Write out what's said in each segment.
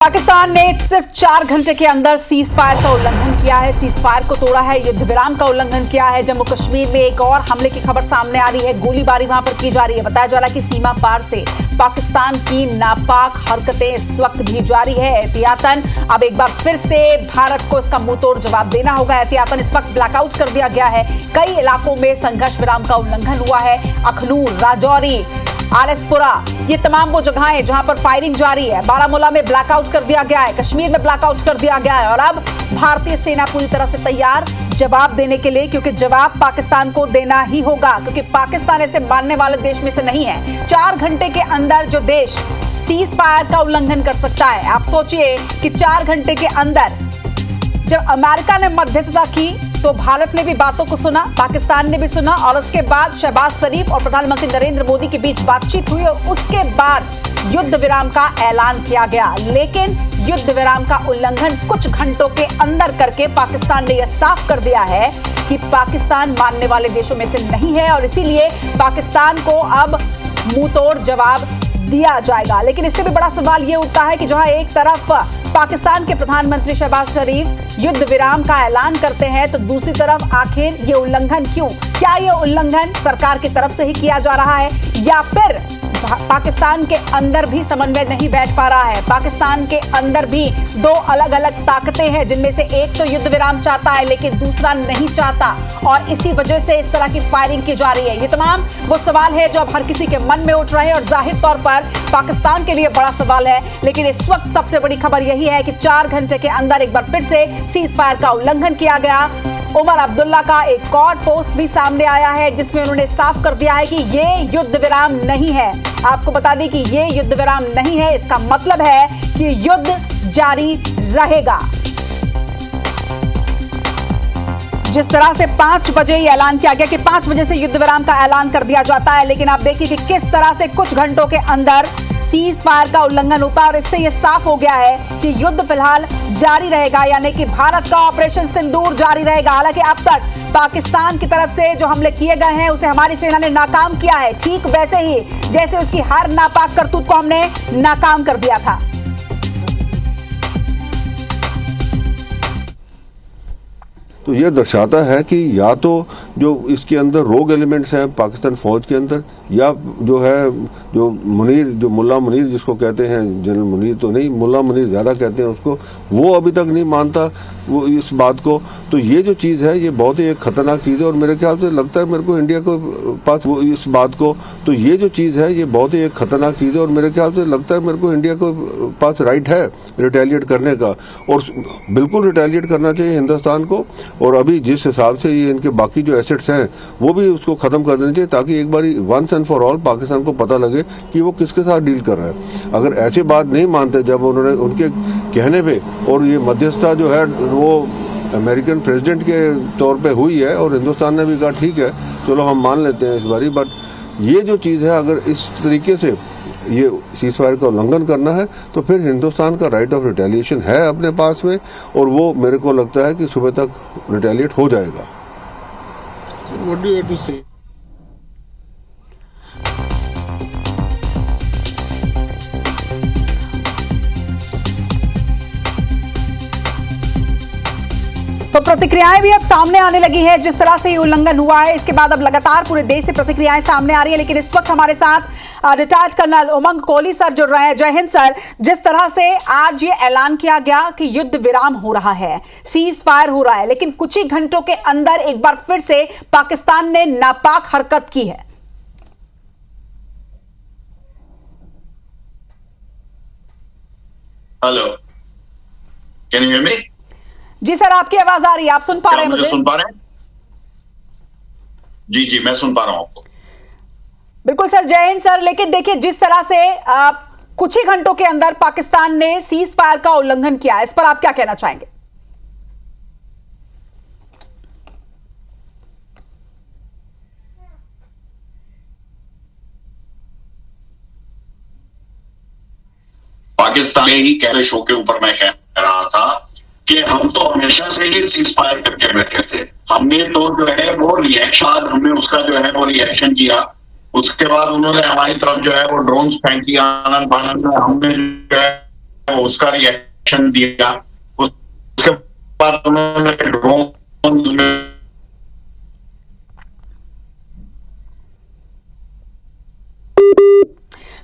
पाकिस्तान ने सिर्फ 4 घंटे के अंदर सीज फायर का उल्लंघन किया है, सीज फायर को तोड़ा है, युद्ध विराम का उल्लंघन किया है। जम्मू कश्मीर में एक और हमले की खबर सामने आ रही है, गोलीबारी वहां पर की जा रही है। बताया जा रहा है कि सीमा पार से पाकिस्तान की नापाक हरकतें इस वक्त भी जारी है। एहतियातन अब एक बार फिर से भारत को इसका मुंहतोड़ जवाब देना होगा। एहतियातन इस वक्त ब्लैकआउट कर दिया गया है। कई इलाकों में संघर्ष विराम का उल्लंघन हुआ है। अखनूर, राजौरी, आरएसपुरा, ये तमाम वो जगहें जहां पर फायरिंग जारी है। बारामूला में ब्लैकआउट कर दिया गया है, कश्मीर में ब्लैकआउट कर दिया गया है। और अब भारतीय सेना पूरी तरह से तैयार जवाब देने के लिए, क्योंकि जवाब पाकिस्तान को देना ही होगा, क्योंकि पाकिस्तान ऐसे मानने वाले देश में से नहीं है। 4 घंटे के अंदर जो देश सीज फायर का उल्लंघन कर सकता है, आप सोचिए कि 4 घंटे के अंदर जब अमेरिका ने मध्यस्थता की तो भारत ने भी बातों को सुना, पाकिस्तान ने भी सुना, और उसके बाद शहबाज शरीफ और प्रधानमंत्री नरेंद्र मोदी के बीच बातचीत हुई और उसके बाद युद्ध विराम का ऐलान किया गया। लेकिन युद्ध विराम का उल्लंघन कुछ घंटों के अंदर करके पाकिस्तान ने यह साफ कर दिया है कि पाकिस्तान मानने वाले देशों में से नहीं है और इसीलिए पाकिस्तान को अब मुंहतोड़ जवाब दिया जाएगा। लेकिन इससे भी बड़ा सवाल यह उठता है कि जहां एक तरफ पाकिस्तान के प्रधानमंत्री शहबाज शरीफ युद्ध विराम का ऐलान करते हैं, तो दूसरी तरफ आखिर ये उल्लंघन क्यों? क्या ये उल्लंघन सरकार की तरफ से ही किया जा रहा है या फिर पाकिस्तान के अंदर भी समन्वय नहीं बैठ पा रहा है? पाकिस्तान के अंदर भी 2 अलग अलग ताकतें हैं, जिनमें से एक तो युद्ध विराम चाहता है लेकिन दूसरा नहीं चाहता, और इसी वजह से इस तरह की फायरिंग की जा रही है। ये तमाम वो सवाल है जो अब हर किसी के मन में उठ रहे हैं और जाहिर तौर पर पाकिस्तान के लिए बड़ा सवाल है। लेकिन इस वक्त सबसे बड़ी खबर यही है कि 4 घंटे के अंदर एक बार फिर से सीज फायर का उल्लंघन किया गया। उमर अब्दुल्ला का एक और पोस्ट भी सामने आया है जिसमें उन्होंने साफ कर दिया है कि ये युद्ध विराम नहीं है। आपको बता दें कि ये युद्ध विराम नहीं है, इसका मतलब है कि युद्ध जारी रहेगा। जिस तरह से 5 बजे ये ऐलान किया गया कि 5 बजे से युद्ध विराम का ऐलान कर दिया जाता है, लेकिन आप देखिए कि किस तरह से कुछ घंटों के अंदर सीज फायर का उल्लंघन होता है और इससे यह साफ हो गया है कि युद्ध फिलहाल जारी रहेगा, यानी कि भारत का ऑपरेशन सिंदूर जारी रहेगा। हालांकि अब तक पाकिस्तान की तरफ से जो हमले किए गए हैं उसे हमारी सेना ने नाकाम किया है, ठीक वैसे ही जैसे उसकी हर नापाक करतूत को हमने नाकाम कर दिया था। तो ये दर्शाता है कि या तो जो इसके अंदर रोग एलिमेंट्स हैं पाकिस्तान फौज के अंदर, या जो है जो मुल्ला मुनीर जिसको कहते हैं, जनरल मुनीर तो नहीं, मुल्ला मुनीर ज़्यादा कहते हैं उसको, वो अभी तक नहीं मानता वो इस बात को। तो ये जो चीज़ है ये बहुत ही एक खतरनाक चीज़ है और मेरे ख्याल से लगता है मेरे को इंडिया को पास वो इस बात को, तो ये जो चीज़ है ये बहुत ही एक खतरनाक चीज़ है और मेरे ख्याल से लगता है मेरे को इंडिया को पास राइट है रिटेलिएट करने का, और बिल्कुल रिटेलिएट करना चाहिए हिंदुस्तान को। और अभी जिस हिसाब से ये इनके बाकी जो एसेट्स हैं वो भी उसको ख़त्म कर देना चाहिए, ताकि एक बार once and for all Pakistan को पता लगे कि वो किसके साथ डील कर रहा है। अगर ऐसी बात नहीं मानते जब उन्होंने उनके कहने पे, और ये मध्यस्थता जो है वो अमेरिकन प्रेसिडेंट के तौर पे हुई है और हिंदुस्तान ने भी कहा ठीक है चलो हम मान लेते हैं इस बारी, बट ये जो चीज़ है अगर इस तरीके से ये सीज फायर का उल्लंघन करना है तो फिर हिंदुस्तान का राइट ऑफ रिटेलिएशन है अपने पास में, और वो मेरे को लगता है कि सुबह तक रिटेलिएट हो जाएगा। What do you have to say? तो प्रतिक्रियाएं भी अब सामने आने लगी है। जिस तरह से ये उल्लंघन हुआ है इसके बाद अब लगातार पूरे देश से प्रतिक्रियाएं सामने आ रही है। लेकिन इस वक्त हमारे साथ रिटायर्ड कर्नल उमंग कोहली सर जुड़ रहे हैं। जय हिंद सर। जिस तरह से आज ये ऐलान किया गया कि युद्ध विराम हो रहा है, सीज फायर हो रहा है, लेकिन कुछ ही घंटों के अंदर एक बार फिर से पाकिस्तान ने नापाक हरकत की है। Hello, can you hear me? जी सर, आपकी आवाज आ रही है, आप सुन पा रहे हैं मुझे? सुन पा रहे हैं? जी जी मैं सुन पा रहा हूं आपको। बिल्कुल सर, जय हिंद सर। लेकिन देखिए जिस तरह से कुछ ही घंटों के अंदर पाकिस्तान ने सीज फायर का उल्लंघन किया, इस पर आप क्या कहना चाहेंगे? पाकिस्तान ही कहते शो के ऊपर मैं कह रहा था कि हम तो हमेशा से ही सीज फायर करके बैठे थे। हमने तो जो है वो रिएक्शन, हमने उसका जो है वो रिएक्शन किया, उसके बाद उन्होंने हमारी तरफ जो है वो ड्रोन्स फेंकी आनंद फानंद में, हमने जो है वो उसका रिएक्शन दिया। उसके बाद उन्होंने ड्रोन में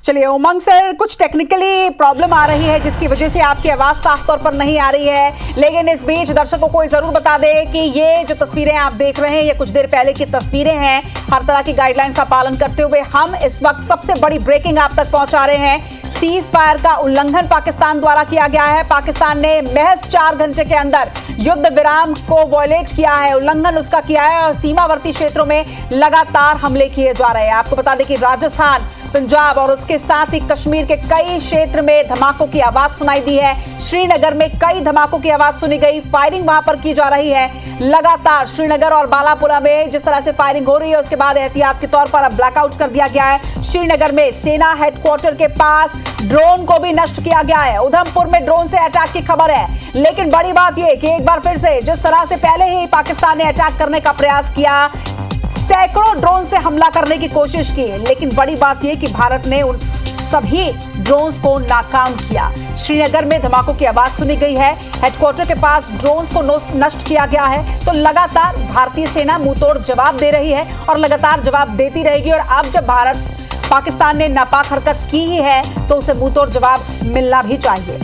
चलिए उमंग सर, कुछ टेक्निकली प्रॉब्लम आ रही है जिसकी वजह से आपकी आवाज साफ तौर पर नहीं आ रही है, लेकिन इस बीच दर्शकों को जरूर बता दें कि ये जो तस्वीरें आप देख रहे हैं ये कुछ देर पहले की तस्वीरें हैं। हर तरह की गाइडलाइंस का पालन करते हुए हम इस वक्त सबसे बड़ी ब्रेकिंग आप तक पहुंचा रहे हैं। सीज फायर का उल्लंघन पाकिस्तान द्वारा किया गया है। पाकिस्तान ने महज 4 घंटे के अंदर युद्ध विराम को वॉयलेट किया है, उल्लंघन उसका किया है और सीमावर्ती क्षेत्रों में लगातार हमले किए जा रहे हैं। आपको बता दें कि राजस्थान, पंजाब और उसके साथ ही कश्मीर के कई क्षेत्र में धमाकों की आवाज सुनाई दी है। श्रीनगर में कई धमाकों की आवाज सुनी गई, फायरिंग वहां पर की जा रही है लगातार। श्रीनगर और बालापुरा में जिस तरह से फायरिंग हो रही है उसके बाद एहतियात के तौर पर अब ब्लैकआउट कर दिया गया है। श्रीनगर में सेना हेडक्वार्टर के पास ड्रोन को भी नष्ट किया गया है। उधमपुर में ड्रोन से अटैक की खबर है, लेकिन बड़ी बात यह कि एक बार फिर से जिस तरह से पहले ही पाकिस्तान ने अटैक करने का प्रयास किया, सैकड़ों ड्रोन से हमला करने की कोशिश की, लेकिन बड़ी बात यह कि भारत ने उन सभी ड्रोन्स को नाकाम किया। श्रीनगर में धमाकों की आवाज सुनी गई है, हेडक्वार्टर के पास ड्रोन्स को नष्ट किया गया है। तो लगातार भारतीय सेना मुंहतोड़ जवाब दे रही है और लगातार जवाब देती रहेगी। और अब जब पाकिस्तान ने नापाक हरकत की ही है तो उसे मुंहतोड़ जवाब मिलना भी चाहिए।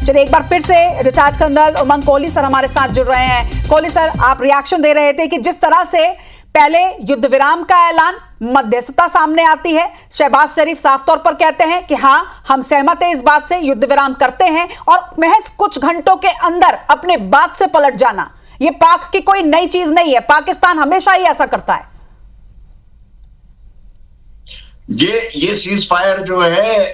चलिए एक बार फिर से रिटायर्ड कर्नल उमंग कोहली सर हमारे साथ जुड़ रहे हैं। कोहली सर, आप रिएक्शन दे रहे थे कि जिस तरह से पहले युद्ध विराम का ऐलान, मध्यस्थता सामने आती है, शहबाज शरीफ साफ तौर पर कहते हैं कि हाँ हम सहमत हैं इस बात से, युद्ध विराम करते हैं, और महज कुछ घंटों के अंदर अपने बात से पलट जाना, यह पाक की कोई नई चीज नहीं है। पाकिस्तान हमेशा ही ऐसा करता है। ये सीज फायर जो है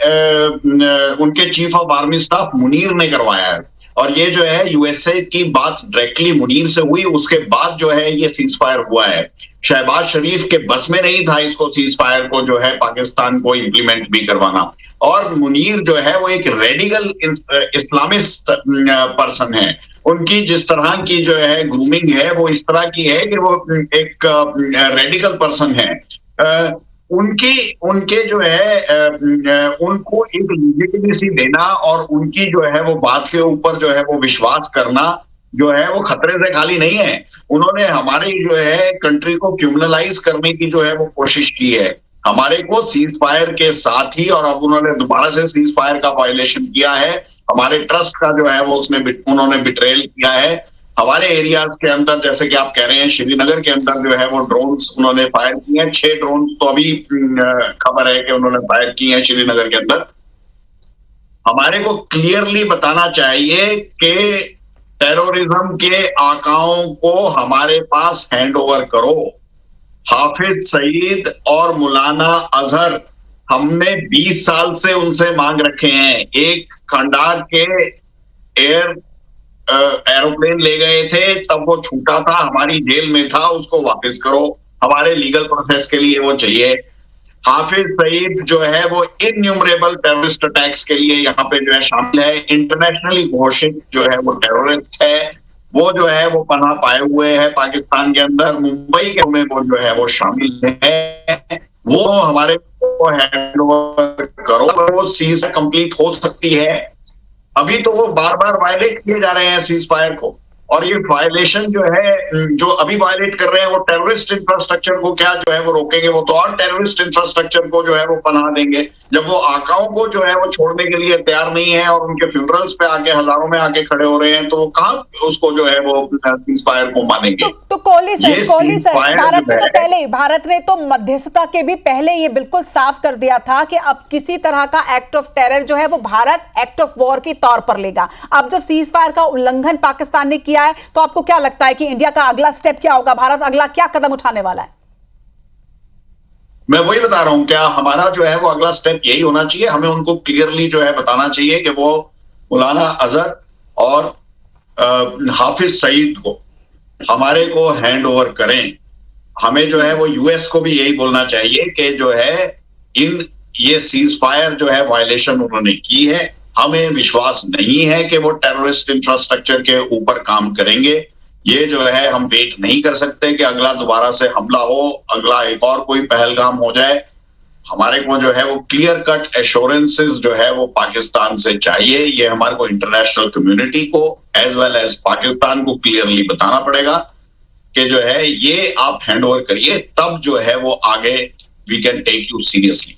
उनके chief of army staff Munir ने करवाया है, और ये जो है यूएसए की बात डायरेक्टली मुनीर से हुई, उसके बाद जो है ये सीज फायर हुआ है। शहबाज शरीफ के बस में नहीं था इसको, सीज फायर को जो है पाकिस्तान को इंप्लीमेंट भी करवाना। और मुनीर जो है वो एक रेडिकल इस्लामिस्ट पर्सन है। उनकी जिस तरह की जो है ग्रूमिंग है वो इस तरह की है कि वो एक रेडिकल पर्सन है। उनके जो है उनको एक लेजिटिमेसी देना और उनकी जो है वो बात के ऊपर जो है वो विश्वास करना जो है वो खतरे से खाली नहीं है। उन्होंने हमारी जो है कंट्री को क्रिमिनलाइज करने की जो है वो कोशिश की है, हमारे को सीज फायर के साथ ही, और अब उन्होंने दोबारा से सीज फायर का वायलेशन किया है। हमारे ट्रस्ट का जो है वो उन्होंने बिट्रेल किया है। हमारे एरियाज के अंदर, जैसे कि आप कह रहे हैं, श्रीनगर के अंदर जो है वो ड्रोन्स उन्होंने फायर किए हैं। 6 ड्रोन तो अभी खबर है कि उन्होंने फायर किए हैं श्रीनगर के अंदर। हमारे को क्लियरली बताना चाहिए कि टेररिज्म के आकाओं को हमारे पास हैंड ओवर करो। हाफिज सईद और मौलाना अजहर, हमने 20 साल से उनसे मांग रखे हैं। एक खंडार के एरोप्लेन ले गए थे, तब वो छूटा था, हमारी जेल में था, उसको वापस करो। हमारे लीगल प्रोसेस के लिए वो चाहिए। हाफिज सईद जो है वो इन्यूमरेबल टेररिस्ट अटैक्स के लिए यहाँ पे जो है शामिल है, इंटरनेशनली घोषित जो है वो टेररिस्ट है। वो जो है वो पनाह पाए हुए है पाकिस्तान के अंदर, मुंबई के में वो जो है वो शामिल है। वो हमारे को हैंड ओवर करो, वो सीज कंप्लीट हो सकती है। अभी तो वो बार बार वायलेट किए जा रहे हैं सीज फायर को, और ये वायलेशन जो है जो अभी वायलेट कर रहे हैं वो टेररिस्ट इंफ्रास्ट्रक्चर को क्या जो है वो रोकेंगे, वो तो और टेररिस्ट इंफ्रास्ट्रक्चर को जो है वो पनाह देंगे। जब वो आकाओं को जो है वो छोड़ने के लिए तैयार नहीं है और उनके फ्यूनरल्स पे आके हजारों में आके खड़े हो रहे हैं, तो वो कहां उसको जो है वो सीज फायर को मानेंगे। तो कोहली सर, भारत ने तो मध्यस्थता के भी पहले ये बिल्कुल साफ कर दिया था कि अब किसी तरह का एक्ट ऑफ टेरर जो है वो भारत एक्ट ऑफ वॉर के तौर पर लेगा। अब जब सीज फायर का उल्लंघन पाकिस्तान ने किया है, तो आपको क्या लगता है कि इंडिया का अगला स्टेप क्या होगा? भारत अगला क्या कदम उठाने वाला है? मैं वही बता रहा हूं, क्या हमारा जो है वो अगला स्टेप यही होना चाहिए। हमें उनको क्लियरली जो है बताना चाहिए कि वो मौलाना अजहर और हाफिज सईद को हमारे को हैंड ओवर करें। हमें जो है वो यूएस को भी यही बोलना चाहिए कि जो है ये सीज फायर जो है वायलेशन उन्होंने की है। हमें विश्वास नहीं है कि वो टेररिस्ट इंफ्रास्ट्रक्चर के ऊपर काम करेंगे। ये जो है हम वेट नहीं कर सकते कि अगला दोबारा से हमला हो, अगला एक और कोई पहलगाम हो जाए। हमारे को जो है वो क्लियर कट एश्योरेंसेस जो है वो पाकिस्तान से चाहिए। ये हमारे को इंटरनेशनल कम्युनिटी को एज वेल एज पाकिस्तान को क्लियरली बताना पड़ेगा कि जो है ये आप हैंड ओवर करिए, तब जो है वो आगे we can take you seriously.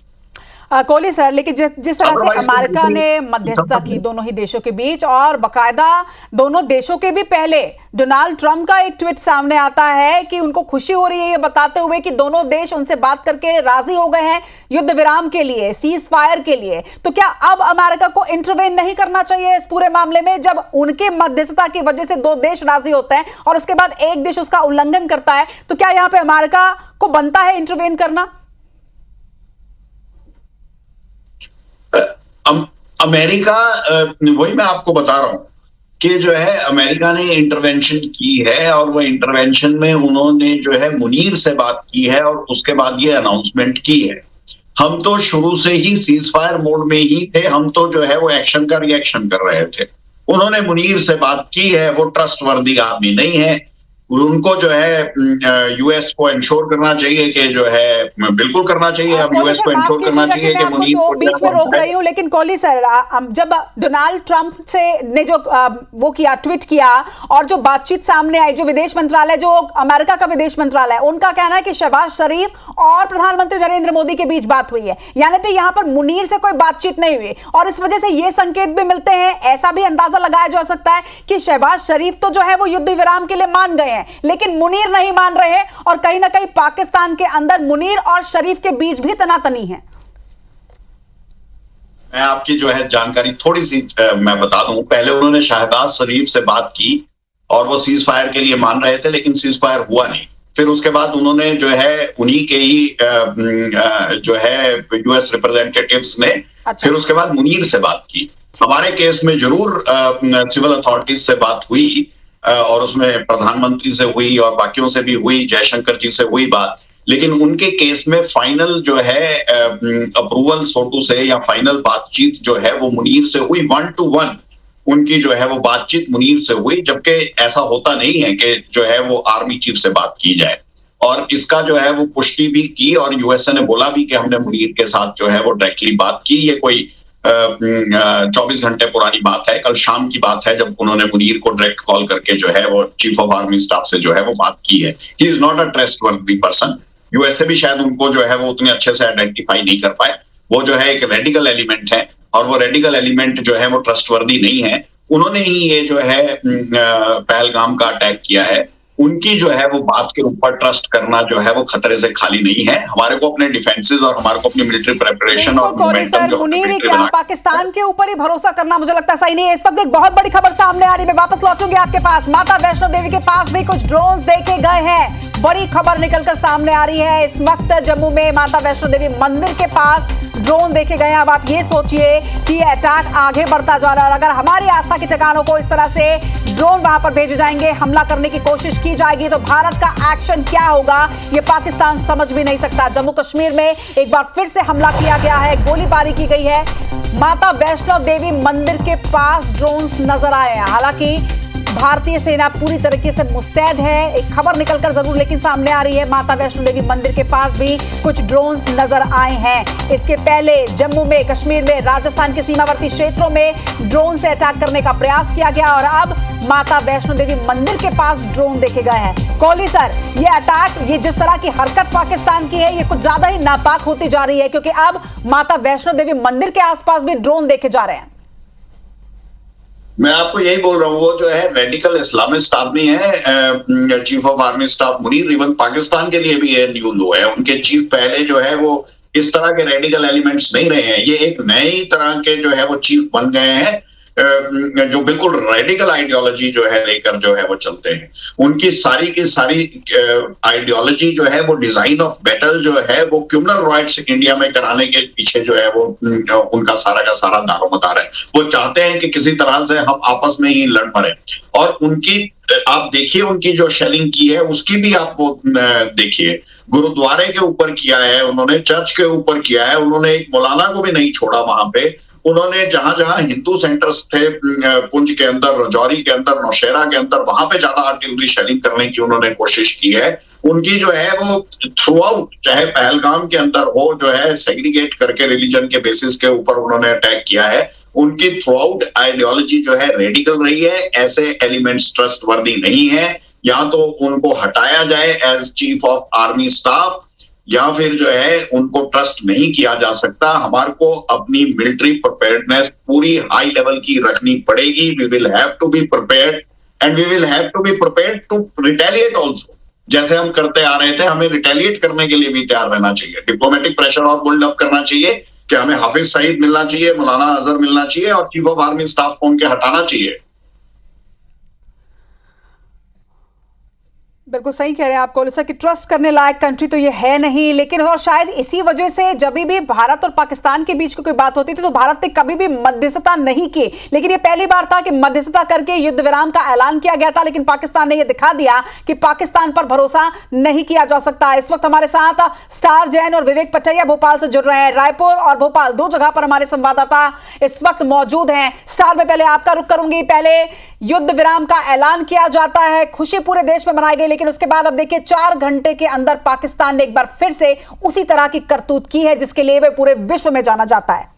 Kohli sir, लेकिन जिस तरह से अमेरिका ने मध्यस्थता की दोनों ही देशों के बीच, और बकायदा दोनों देशों के भी पहले डोनाल्ड ट्रंप का एक ट्वीट सामने आता है कि उनको खुशी हो रही है ये बताते हुए कि दोनों देश उनसे बात करके राजी हो गए हैं युद्ध विराम के लिए, सीज फायर के लिए। तो क्या अब अमेरिका को इंटरवेन नहीं करना चाहिए इस पूरे मामले में, जब उनके मध्यस्थता की वजह से दो देश राजी होते हैं और उसके बाद एक देश उसका उल्लंघन करता है? तो क्या यहां पर अमेरिका को बनता है इंटरवेन करना? अमेरिका, वही मैं आपको बता रहा हूं कि जो है अमेरिका ने इंटरवेंशन की है, और वो इंटरवेंशन में उन्होंने जो है मुनीर से बात की है और उसके बाद ये अनाउंसमेंट की है। हम तो शुरू से ही सीज फायर मोड में ही थे, हम तो जो है वो एक्शन का रिएक्शन कर रहे थे। उन्होंने मुनीर से बात की है, वो ट्रस्टवर्दी आदमी नहीं है। उनको जो है यूएस को इंश्योर करना चाहिए कि जो है बिल्कुल करना चाहिए, अब यूएस को इंश्योर करना चाहिए कि मुनीर को बीच में रोक रही हूं, लेकिन कोहली सर, जब डोनाल्ड ट्रंप से ने जो वो किया, ट्वीट किया, और जो बातचीत सामने आई, जो विदेश मंत्रालय, जो अमेरिका का विदेश मंत्रालय, उनका कहना है कि शहबाज शरीफ और प्रधानमंत्री नरेंद्र मोदी के बीच बात हुई है, यानी कि यहां पर मुनीर से कोई बातचीत नहीं हुई, और इस वजह से ये संकेत भी मिलते हैं, ऐसा भी अंदाजा लगाया जा सकता है कि शहबाज शरीफ तो जो है वो युद्ध विराम के लिए मान गए, लेकिन मुनीर नहीं मान रहे, और कहीं ना कहीं पाकिस्तान के अंदर मुनीर और शरीफ के बीच भी तनातनी है। मैं आपकी जो है जानकारी थोड़ी सी मैं बता दूं। पहले उन्होंने शहबाज शरीफ से बात की और वो सीज फायर के लिए मान रहे थे, लेकिन सीज फायर हुआ नहीं। फिर उसके बाद उन्होंने जो है उन्हीं के ही जो है यूएस रिप्रेजेंटेटिव्स ने फिर उसके बाद मुनीर से बात की। हमारे केस में जरूर सिविल अथॉरिटीज से बात हुई, और उसमें प्रधानमंत्री से हुई और बाकियों से भी हुई, जयशंकर जी से हुई बात, लेकिन उनके केस में फाइनल जो है अप्रूवल सोटू से या फाइनल बातचीत जो है वो मुनीर से हुई, 1 to 1 उनकी जो है वो बातचीत मुनीर से हुई, जबकि ऐसा होता नहीं है कि जो है वो आर्मी चीफ से बात की जाए। और इसका जो है वो पुष्टि भी की, और यूएसए ने बोला भी कि हमने मुनीर के साथ जो है वो डायरेक्टली बात की। ये कोई 24 घंटे पुरानी बात है, कल शाम की बात है, जब उन्होंने मुनीर को डायरेक्ट कॉल करके जो है वो चीफ ऑफ आर्मी स्टाफ से जो है वो बात की है। He is not a trustworthy person. USA भी शायद उनको जो है वो उतने अच्छे से आइडेंटिफाई नहीं कर पाए। वो जो है एक रेडिकल एलिमेंट है, और वो रेडिकल एलिमेंट जो है वो ट्रस्टवर्दी नहीं है। उन्होंने ही ये जो है पहलगाम का अटैक किया है। उनकी जो है वो बात के ऊपर ट्रस्ट करना जो है वो खतरे से खाली नहीं है। हमारे को अपने डिफेंसेस और हमारे को अपनी मिलिट्री प्रिपरेशन और मोमेंटम जो क्या पाकिस्तान के ऊपर ही भरोसा करना मुझे लगता है सही नहीं है। इस वक्त एक बहुत बड़ी खबर सामने आ रही है, मैं वापस लौटूंगी आपके पास। माता वैष्णो देवी के पास भी कुछ ड्रोन्स देखे गए हैं। बड़ी खबर निकलकर सामने आ रही है। इस वक्त जम्मू में माता वैष्णो देवी मंदिर के पास ड्रोन देखे गए हैं। अब आप ये सोचिए कि अटैक आगे बढ़ता जा रहा है, और अगर हमारी आस्था के ठिकानों को इस तरह से ड्रोन वहां पर भेजे जाएंगे, हमला करने की कोशिश की जाएगी, तो भारत का एक्शन क्या होगा ये पाकिस्तान समझ भी नहीं सकता। जम्मू कश्मीर में एक बार फिर से हमला किया गया है, गोलीबारी की गई है। माता वैष्णो देवी मंदिर के पास ड्रोन्स नजर आए हैं। हालांकि भारतीय सेना पूरी तरीके से मुस्तैद है। एक खबर निकलकर जरूर लेकिन सामने आ रही है, माता वैष्णो देवी मंदिर के पास भी कुछ ड्रोन्स नजर आए हैं। इसके पहले जम्मू में, कश्मीर में, राजस्थान के सीमावर्ती क्षेत्रों में ड्रोन से अटैक करने का प्रयास किया गया, और अब माता वैष्णो देवी मंदिर के पास ड्रोन देखे गए हैं। कोहली सर, ये अटैक, ये जिस तरह की हरकत पाकिस्तान की है, ये कुछ ज्यादा ही नापाक होती जा रही है, क्योंकि अब माता वैष्णो देवी मंदिर के आसपास भी ड्रोन देखे जा रहे हैं। मैं आपको यही बोल रहा हूँ, वो जो है रेडिकल इस्लामिस्ट आदमी है, chief of army staff Munir. Even Pakistan के लिए भी ये न्यू लो है। उनके चीफ पहले जो है वो इस तरह के रेडिकल एलिमेंट्स नहीं रहे हैं। ये एक नई तरह के जो है वो चीफ बन गए हैं, जो बिल्कुल रेडिकल आइडियोलॉजी जो है लेकर जो है वो चलते हैं। उनकी सारी की सारी आइडियोलॉजी जो है वो डिजाइन ऑफ बैटल जो है वो क्रिमिनल राइट्स इंडिया में कराने के पीछे जो है वो उनका सारा का सारा दारोमदार है। वो चाहते हैं कि किसी तरह से हम आपस में ही लड़ पड़े। और उनकी आप देखिए, उनकी जो शेलिंग की है उसकी भी आप वो देखिए। गुरुद्वारे के ऊपर किया है उन्होंने, चर्च के ऊपर किया है उन्होंने, एक मौलाना को भी नहीं छोड़ा वहां पे। उन्होंने जहां जहां हिंदू सेंटर्स थे, पुंछ के अंदर, रजौरी के अंदर, नौशेरा के अंदर, वहां पे ज्यादा आर्टिलरी शेलिंग करने की उन्होंने कोशिश की है। उनकी जो है वो थ्रू आउट, चाहे पहलगाम के अंदर हो, जो है सेग्रीगेट करके रिलीजन के बेसिस के ऊपर उन्होंने अटैक किया है। उनकी थ्रू आउट आइडियोलॉजी जो है रेडिकल रही है। ऐसे एलिमेंट्स ट्रस्टवर्दी नहीं है। या तो उनको हटाया जाए as chief of army staff, या फिर जो है उनको ट्रस्ट नहीं किया जा सकता। हमारे को अपनी मिलिट्री प्रिपेयर्डनेस पूरी हाई लेवल की रखनी पड़ेगी। We will have to be prepared and we will have to be prepared to retaliate also. जैसे हम करते आ रहे थे, हमें रिटेलिएट करने के लिए भी तैयार रहना चाहिए। डिप्लोमेटिक प्रेशर और बिल्डअप करना चाहिए कि हमें हाफिज सईद मिलना चाहिए, मौलाना अजहर मिलना चाहिए और चीफ ऑफ आर्मी स्टाफ को उनके हटाना चाहिए। बिल्कुल सही कह रहे हैं आप कोलिसा कि ट्रस्ट करने लायक कंट्री तो ये है नहीं। लेकिन और शायद इसी वजह से जब भी भारत और पाकिस्तान के बीच कोई बात होती थी तो भारत ने कभी भी मध्यस्थता नहीं की। लेकिन ये पहली बार था कि मध्यस्थता करके युद्ध विराम का ऐलान किया गया था। लेकिन पाकिस्तान ने यह दिखा दिया कि पाकिस्तान पर भरोसा नहीं किया जा सकता। इस वक्त हमारे साथ स्टार जैन और विवेक पचैया भोपाल से जुड़ रहे हैं। रायपुर और भोपाल दो जगह पर हमारे संवाददाता इस वक्त मौजूद हैं। स्टार में पहले आपका रुख करूंगी। पहले युद्ध विराम का ऐलान किया जाता है, खुशी पूरे देश में मनाई गई, लेकिन उसके बाद अब देखिए 4 घंटे के अंदर पाकिस्तान ने एक बार फिर से उसी तरह की करतूत की है जिसके लिए वे पूरे विश्व में जाना जाता है।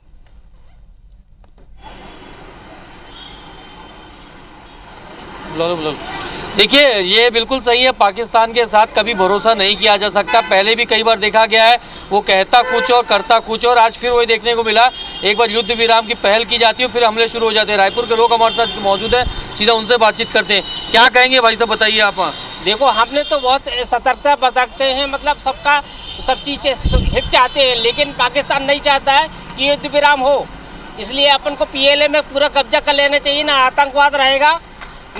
देखिए, ये बिल्कुल सही है। पाकिस्तान के साथ कभी भरोसा नहीं किया जा सकता। पहले भी कई बार देखा गया है, वो कहता कुछ और करता कुछ और। आज फिर वही देखने को मिला। एक बार युद्ध विराम की पहल की जाती है, फिर हमले शुरू हो जाते हैं। रायपुर के लोग हमारे साथ मौजूद हैं, सीधा उनसे बातचीत करते हैं। क्या कहेंगे भाई साहब, बताइए आप। देखो, हमने तो बहुत सतर्कता बरतते हैं, मतलब सब चीज़ें हित चाहते हैं, लेकिन पाकिस्तान नहीं चाहता है कि युद्ध विराम हो। इसलिए अपन को PLA में पूरा कब्जा कर लेना चाहिए। ना आतंकवाद रहेगा,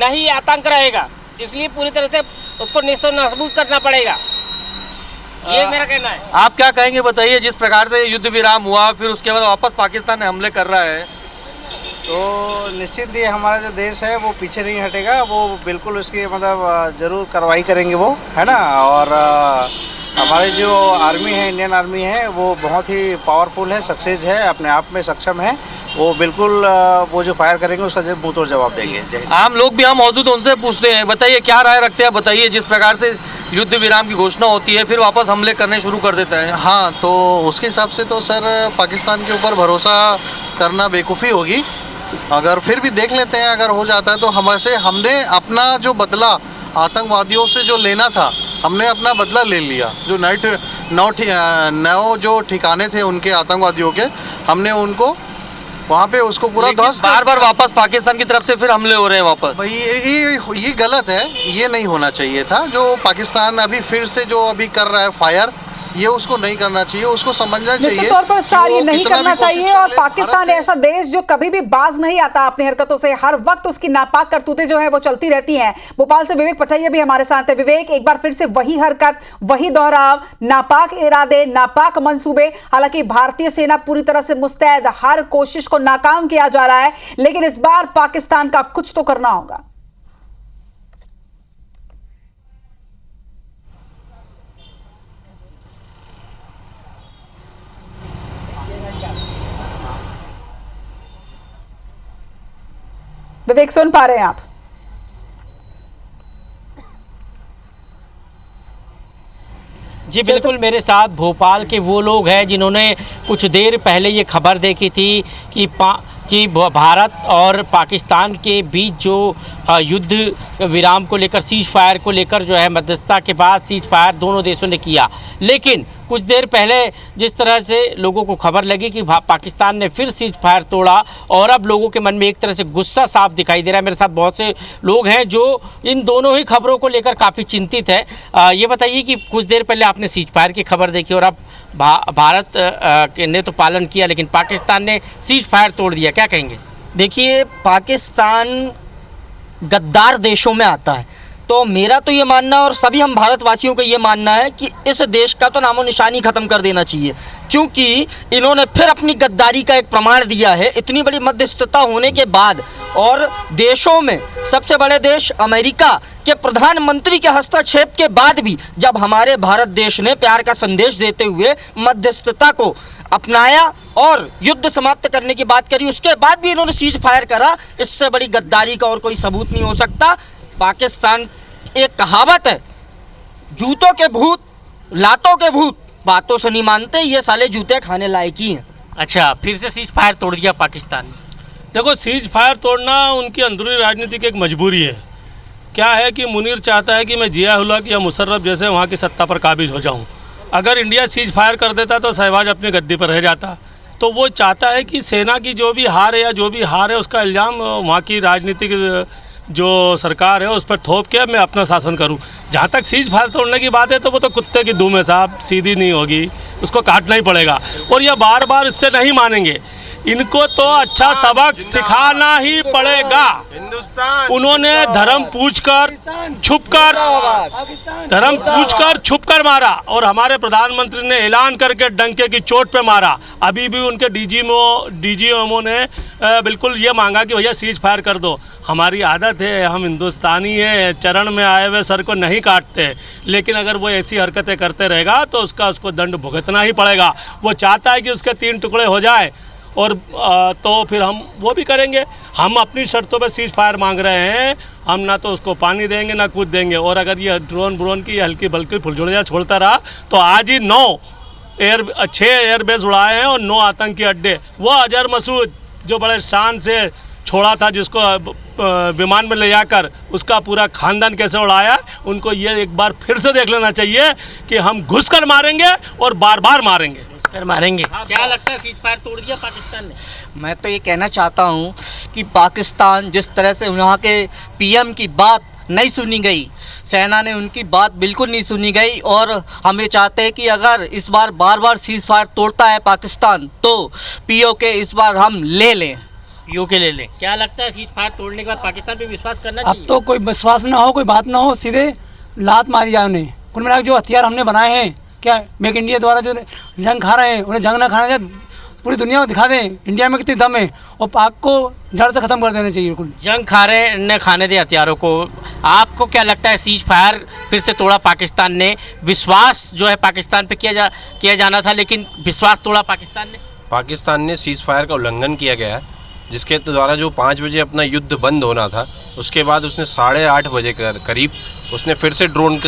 ना ही आतंक रहेगा। इसलिए पूरी तरह से उसको नासूर करना पड़ेगा। ये मेरा कहना है। आप क्या कहेंगे, बताइए। जिस प्रकार से युद्ध विराम हुआ, फिर उसके बाद वापस पाकिस्तान हमले कर रहा है, तो निश्चित ये हमारा जो देश है वो पीछे नहीं हटेगा। वो बिल्कुल उसकी मतलब ज़रूर कार्रवाई करेंगे, वो है ना। और हमारे जो आर्मी है, इंडियन आर्मी है, वो बहुत ही पावरफुल है, सक्सेस है, अपने आप में सक्षम है। वो बिल्कुल वो जो फायर करेंगे उसका मुंह तोड़ जवाब देंगे। आम लोग भी हम मौजूद उनसे पूछते हैं, बताइए क्या राय रखते हैं। बताइए, जिस प्रकार से युद्ध विराम की घोषणा होती है, फिर वापस हमले करने शुरू कर देता है। हाँ, तो उसके हिसाब से तो सर पाकिस्तान के ऊपर भरोसा करना बेवकूफ़ी होगी। अगर फिर भी देख लेते हैं, अगर हो जाता है तो हमने अपना जो बदला आतंकवादियों से जो लेना था, हमने अपना बदला ले लिया। जो 9 जो ठिकाने थे उनके आतंकवादियों के, हमने उनको वहाँ पे उसको पूरा ध्वस्त। बार वापस पाकिस्तान की तरफ से फिर हमले हो रहे हैं वापस। भाई ये गलत है, ये नहीं होना चाहिए था। जो पाकिस्तान अभी फिर से जो अभी कर रहा है फायर, ये उसको नहीं करना चाहिए, उसको समझना चाहिए। निश्चित तौर पर स्टार ये नहीं करना चाहिए। और पाकिस्तान ऐसा देश जो कभी भी बाज नहीं आता अपनी हरकतों से। हर वक्त उसकी नापाक करतूतें जो है वो चलती रहती हैं। भोपाल से विवेक पचैया भी हमारे साथ है। विवेक, एक बार फिर से वही हरकत, वही दोहराव, नापाक इरादे, नापाक मंसूबे। हालांकि भारतीय सेना पूरी तरह से मुस्तैद, हर कोशिश को नाकाम किया जा रहा है, लेकिन इस बार पाकिस्तान का कुछ तो करना होगा। विवेक, सुन पा रहे हैं आप? जी बिल्कुल। मेरे साथ भोपाल के वो लोग हैं जिन्होंने कुछ देर पहले ये खबर देखी थी कि भारत और पाकिस्तान के बीच जो युद्ध विराम को लेकर, सीज फायर को लेकर जो है मध्यस्थता के बाद सीज फायर दोनों देशों ने किया। लेकिन कुछ देर पहले जिस तरह से लोगों को खबर लगी कि पाकिस्तान ने फिर सीज फायर तोड़ा, और अब लोगों के मन में एक तरह से गुस्सा साफ दिखाई दे रहा है। मेरे साथ बहुत से लोग हैं जो इन दोनों ही खबरों को लेकर काफ़ी चिंतित है। ये बताइए कि कुछ देर पहले आपने सीज फायर की खबर देखी और अब भारत ने तो पालन किया, लेकिन पाकिस्तान ने सीज फायर तोड़ दिया, क्या कहेंगे? देखिए, पाकिस्तान गद्दार देशों में आता है। तो मेरा तो ये मानना और सभी हम भारतवासियों का ये मानना है कि इस देश का तो नामो निशानी ख़त्म कर देना चाहिए, क्योंकि इन्होंने फिर अपनी गद्दारी का एक प्रमाण दिया है इतनी बड़ी मध्यस्थता होने के बाद। और देशों में सबसे बड़े देश अमेरिका के प्रधानमंत्री के हस्तक्षेप के बाद भी जब हमारे भारत देश ने प्यार का संदेश देते हुए मध्यस्थता को अपनाया और युद्ध समाप्त करने की बात करी, उसके बाद भी इन्होंने सीज फायर करा। इससे बड़ी गद्दारी का और कोई सबूत नहीं हो सकता। पाकिस्तान, एक कहावत है, जूतों के भूत लातों के भूत बातों से नहीं मानते, ये साले जूते खाने लायक ही हैं। अच्छा, फिर से सीज फायर तोड़ दिया पाकिस्तान ने। देखो, सीज फायर तोड़ना उनकी अंदरूनी राजनीति की एक मजबूरी है। क्या है कि मुनीर चाहता है कि मैं जिया हुलक या मुशर्रफ जैसे वहाँ की सत्ता पर काबिज हो जाऊँ। अगर इंडिया सीज फायर कर देता तो शहबाज अपनी गद्दी पर रह जाता। तो वो चाहता है कि सेना की जो भी हार है या जो भी हार है उसका इल्ज़ाम वहाँ की राजनीतिक जो सरकार है उस पर थोप के मैं अपना शासन करूं। जहाँ तक सीज फायर तोड़ने की बात है तो वो तो कुत्ते की दुम है साहब, सीधी नहीं होगी, उसको काटना ही पड़ेगा। और ये बार बार इससे नहीं मानेंगे, इनको तो अच्छा सबक सिखाना ही पड़ेगा। उन्होंने धर्म पूछकर छुपकर मारा और हमारे प्रधानमंत्री ने ऐलान करके डंके की चोट पे मारा। अभी भी उनके डीजीएमओ ने बिल्कुल ये मांगा कि भैया सीज फायर कर दो। हमारी आदत है, हम हिंदुस्तानी हैं, चरण में आए हुए सर को नहीं काटते, लेकिन अगर वो ऐसी हरकतें करते रहेगा तो उसको दंड भुगतना ही पड़ेगा। वो चाहता है कि उसके 3 टुकड़े हो जाए और तो फिर हम वो भी करेंगे। हम अपनी शर्तों पे सीज फायर मांग रहे हैं, हम ना तो उसको पानी देंगे ना कुछ देंगे। और अगर ये ड्रोन की हल्की बल्कि फुलझुड़ियाँ छोड़ता रहा तो आज ही 6 एयरबेस उड़ाए हैं और 9 आतंकी अड्डे। वो अजहर मसूद जो बड़े शान से छोड़ा था, जिसको विमान में ले जाकर उसका पूरा खानदान कैसे उड़ाया, उनको ये एक बार फिर से देख लेना चाहिए कि हम घुसकर मारेंगे और बार बार मारेंगे। क्या लगता है सीज फायर तोड़ दिया पाकिस्तान ने? मैं तो ये कहना चाहता हूँ कि पाकिस्तान जिस तरह से वहाँ के पीएम की बात नहीं सुनी गई, सेना ने उनकी बात बिल्कुल नहीं सुनी गई, और हम ये चाहते हैं कि अगर इस बार बार सीज फायर तोड़ता है पाकिस्तान तो पीओके इस बार हम ले लें। पीओके ले लें। क्या लगता है सीज फायर तोड़ने के बाद पाकिस्तान पे विश्वास करना चाहिए? अब तो कोई विश्वास ना हो, कोई बात ना हो, सीधे लात मारी जाए उन्हें। कुल मिला जो हथियार हमने बनाए हैं, क्या मेक इंडिया द्वारा जो जंग खा रहे हैं, उन्हें जंग ना खाना चाहिए, पूरी दुनिया को दिखा दें इंडिया में कितनी दम है, और पाक को जड़ से ख़त्म कर देना चाहिए। बिल्कुल जंग खाने दे हथियारों को। आपको क्या लगता है सीज फायर फिर से तोड़ा पाकिस्तान ने? विश्वास जो है पाकिस्तान पे किया जाना था, लेकिन विश्वास तोड़ा पाकिस्तान ने। पाकिस्तान ने सीज फायर का उल्लंघन किया गया है, जिसके द्वारा जो 5 बजे अपना युद्ध बंद होना था, उसके बाद उसने 8:30 बजे करीब उसने फिर से ड्रोन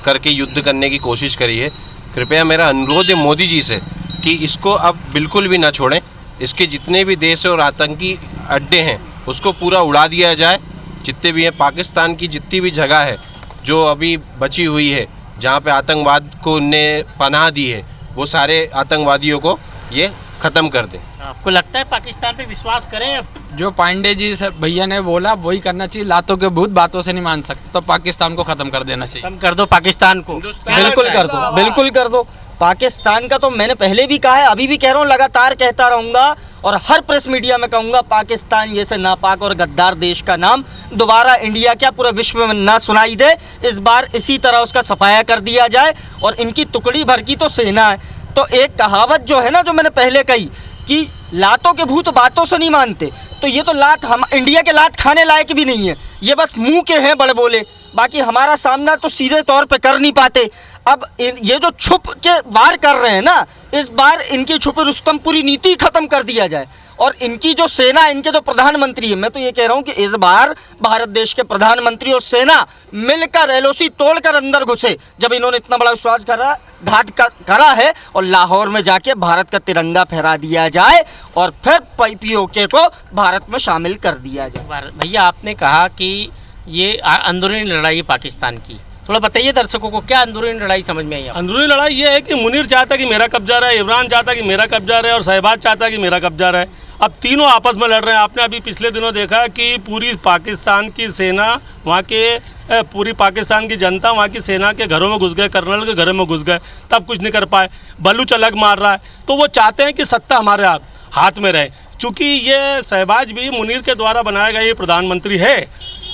करके युद्ध करने की कोशिश करी है। कृपया मेरा अनुरोध है मोदी जी से कि इसको अब बिल्कुल भी ना छोड़ें। इसके जितने भी देश और आतंकी अड्डे हैं उसको पूरा उड़ा दिया जाए। जितने भी हैं, पाकिस्तान की जितनी भी जगह है जो अभी बची हुई है जहाँ पे आतंकवाद को उनने पनाह दी है, वो सारे आतंकवादियों को ये ख़त्म कर दें। आपको लगता है पाकिस्तान पे विश्वास करें? अब जो पांडे जी भैया ने बोला वही करना चाहिए। लातों के भूत बातों से नहीं मान सकते, तो पाकिस्तान को ख़त्म कर देना चाहिए। खत्म कर दो पाकिस्तान को। बिल्कुल कर दो, बिल्कुल कर दो। पाकिस्तान का तो मैंने पहले भी कहा है, अभी भी कह रहा हूँ, लगातार कहता रहूँगा और हर प्रेस मीडिया में कहूँगा, पाकिस्तान जैसे नापाक और गद्दार देश का नाम दोबारा इंडिया क्या पूरे विश्व में ना सुनाई दे। इस बार इसी तरह उसका सफाया कर दिया जाए। और इनकी टुकड़ी भर की तो सेना है। तो एक कहावत जो है ना, जो मैंने पहले कही कि लातों के भूत बातों से नहीं मानते, तो ये तो लात हम इंडिया के लात खाने लायक भी नहीं है। ये बस मुंह के हैं बड़े बोले, बाकी हमारा सामना तो सीधे तौर पे कर नहीं पाते। अब ये जो छुप के वार कर रहे हैं ना, इस बार इनकी छुपे रुस्तमपुरी नीति ख़त्म कर दिया जाए। और इनकी जो सेना, इनके जो प्रधानमंत्री है, मैं तो ये कह रहा हूँ कि इस बार भारत देश के प्रधानमंत्री और सेना मिलकर एलओसी तोड़कर अंदर घुसे। जब इन्होंने इतना बड़ा विश्वासघात करा है, और लाहौर में जाके भारत का तिरंगा फहरा दिया जाए और फिर पीओके को भारत में शामिल कर दिया जाए। भैया आपने कहा कि ये अंदरूनी लड़ाई है पाकिस्तान की, थोड़ा बताइए दर्शकों को, क्या अंदरूनी लड़ाई समझ में आई? अंदरूनी लड़ाई ये है कि मुनीर चाहता कि मेरा कब्जा रहे, इमरान चाहता कि मेरा कब्जा रहे, और शहबाज चाहता कि मेरा कब्जा रहे। अब तीनों आपस में लड़ रहे हैं। आपने अभी पिछले दिनों देखा कि पूरी पाकिस्तान की सेना, वहाँ के पूरी पाकिस्तान की जनता वहाँ की सेना के घरों में घुस गए, कर्नल के घरों में घुस गए, तब कुछ नहीं कर पाए। बलूच अलग मार रहा है। तो वो चाहते हैं कि सत्ता हमारे हाथ में रहे। चूँकि ये शहबाज भी मुनीर के द्वारा बनाया गया ये प्रधानमंत्री है,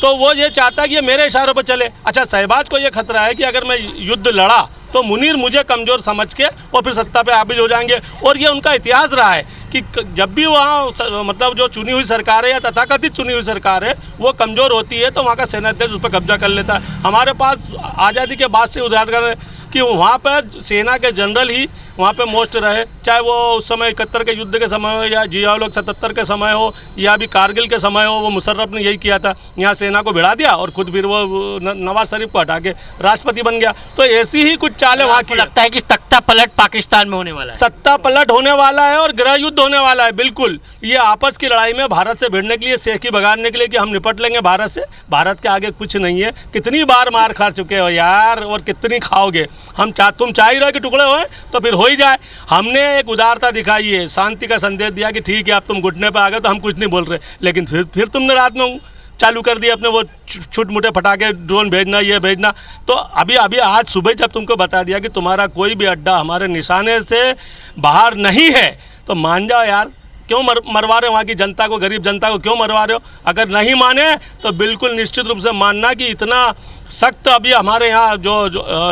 तो वो ये चाहता है कि ये मेरे इशारों पर चले। अच्छा, शहबाज को ये खतरा है कि अगर मैं युद्ध लड़ा तो मुनीर मुझे कमज़ोर समझ के और फिर सत्ता पे हाबिज हो जाएंगे। और ये उनका इतिहास रहा है कि जब भी वहाँ मतलब जो चुनी हुई सरकार है या तथाकथित चुनी हुई सरकार है वो कमज़ोर होती है तो वहाँ का सेनाध्यक्ष उस पर कब्जा कर लेता है। हमारे पास आज़ादी के बाद से उदाहरण है कि वहाँ पर सेना के जनरल ही वहाँ पे मोस्ट रहे, चाहे वो उस समय 71 के युद्ध के समय हो या जियाउल 77 के समय हो या भी कारगिल के समय हो। वो मुशर्रफ ने यही किया था, यहाँ सेना को भिड़ा दिया और खुद फिर वो नवाज शरीफ को हटा के राष्ट्रपति बन गया। तो ऐसी ही कुछ चालें वहाँ की। लगता है कि सत्ता पलट पाकिस्तान में होने वाला है। सत्ता पलट होने वाला है और गृह युद्ध होने वाला है। बिल्कुल, ये आपस की लड़ाई में भारत से भिड़ने के लिए, सेखी भगाने के लिए कि हम निपट लेंगे भारत से। भारत के आगे कुछ नहीं है। कितनी बार मार खा चुके हो यार, और कितनी खाओगे। तुम चाह ही रहे कि टुकड़े होए तो फिर हो ही जाए। हमने एक उदारता दिखाई है, शांति का संदेश दिया कि ठीक है अब तुम घुटने पर आ गए तो हम कुछ नहीं बोल रहे, लेकिन फिर तुमने रात में चालू कर दिया अपने वो छुट मुटे फटाके, ड्रोन भेजना, ये भेजना। तो अभी आज सुबह जब तुमको बता दिया कि तुम्हारा कोई भी अड्डा हमारे निशाने से बाहर नहीं है तो मान जाओ यार, क्यों मरवा रहे हो वहाँ की जनता को, गरीब जनता को क्यों मरवा रहे हो। अगर नहीं माने तो बिल्कुल निश्चित रूप से मानना कि इतना सख्त अभी हमारे यहाँ जो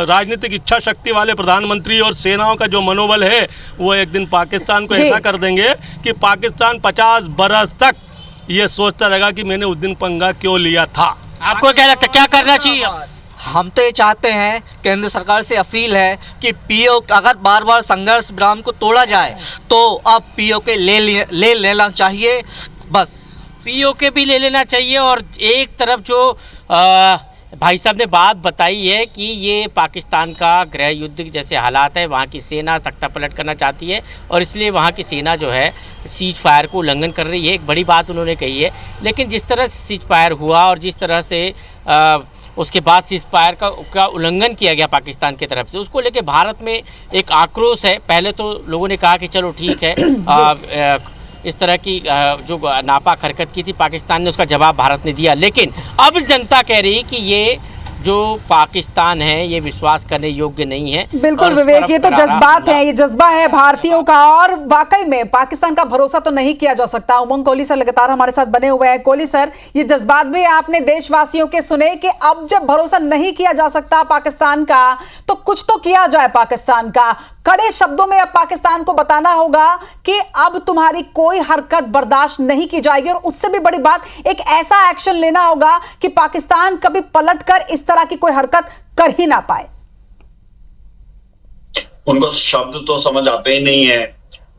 राजनीतिक इच्छा शक्ति वाले प्रधानमंत्री और सेनाओं का जो मनोबल है वो एक दिन पाकिस्तान को ऐसा कर देंगे कि पाकिस्तान 50 बरस तक ये सोचता रहेगा कि मैंने उस दिन पंगा क्यों लिया था। आपको क्या लगता है क्या करना चाहिए? हम तो ये चाहते हैं, केंद्र सरकार से अपील है कि पीओ अगर बार बार संघर्ष विराम को तोड़ा जाए तो अब पीओ के ले लेना चाहिए। बस पीओ के भी ले लेना चाहिए। और एक तरफ जो भाई साहब ने बात बताई है कि ये पाकिस्तान का गृह युद्ध जैसे हालात है, वहाँ की सेना तख्ता पलट करना चाहती है और इसलिए वहाँ की सेना जो है सीज फायर को उल्लंघन कर रही है। एक बड़ी बात उन्होंने कही है। लेकिन जिस तरह से सीज फायर हुआ और जिस तरह से उसके बाद सीज फायर का उल्लंघन किया गया पाकिस्तान की तरफ से, उसको लेके भारत में एक आक्रोश है। पहले तो लोगों ने कहा कि चलो ठीक है, इस तरह की जो नापाक हरकत की थी पाकिस्तान ने, उसका जवाब भारत ने दिया। लेकिन अब जनता कह रही कि ये जो पाकिस्तान है ये विश्वास करने योग्य नहीं है। बिल्कुल विवेक, ये तो जज्बात है, ये जज्बा है भारतीयों का और वाकई में पाकिस्तान का भरोसा तो नहीं किया जा सकता। उमंग कोहली सर लगातार हमारे साथ बने हुए हैं। कोहली सर, ये जज्बात भी आपने देशवासियों के सुने कि अब जब भरोसा नहीं किया जा सकता पाकिस्तान का तो कुछ तो किया जाए पाकिस्तान का। कड़े शब्दों में अब पाकिस्तान को बताना होगा कि अब तुम्हारी कोई हरकत बर्दाश्त नहीं की जाएगी और उससे भी बड़ी बात, एक ऐसा एक्शन लेना होगा कि पाकिस्तान कभी पलटकर इस तरह की कोई हरकत कर ही ना पाए। उनको शब्द तो समझ आते ही नहीं है,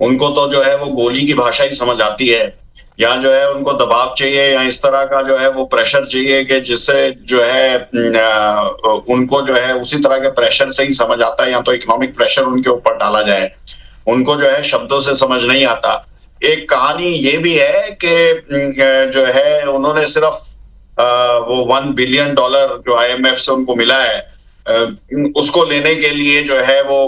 उनको तो जो है वो गोली की भाषा ही समझ आती है। या जो है उनको दबाव चाहिए या इस तरह का जो है वो प्रेशर चाहिए कि जिससे जो है उनको जो है उसी तरह के प्रेशर से ही समझ आता है, या तो इकोनॉमिक प्रेशर उनके ऊपर डाला जाए। उनको जो है शब्दों से समझ नहीं आता। एक कहानी ये भी है कि जो है उन्होंने सिर्फ वो $1 बिलियन जो IMF से उनको मिला है उसको लेने के लिए जो है वो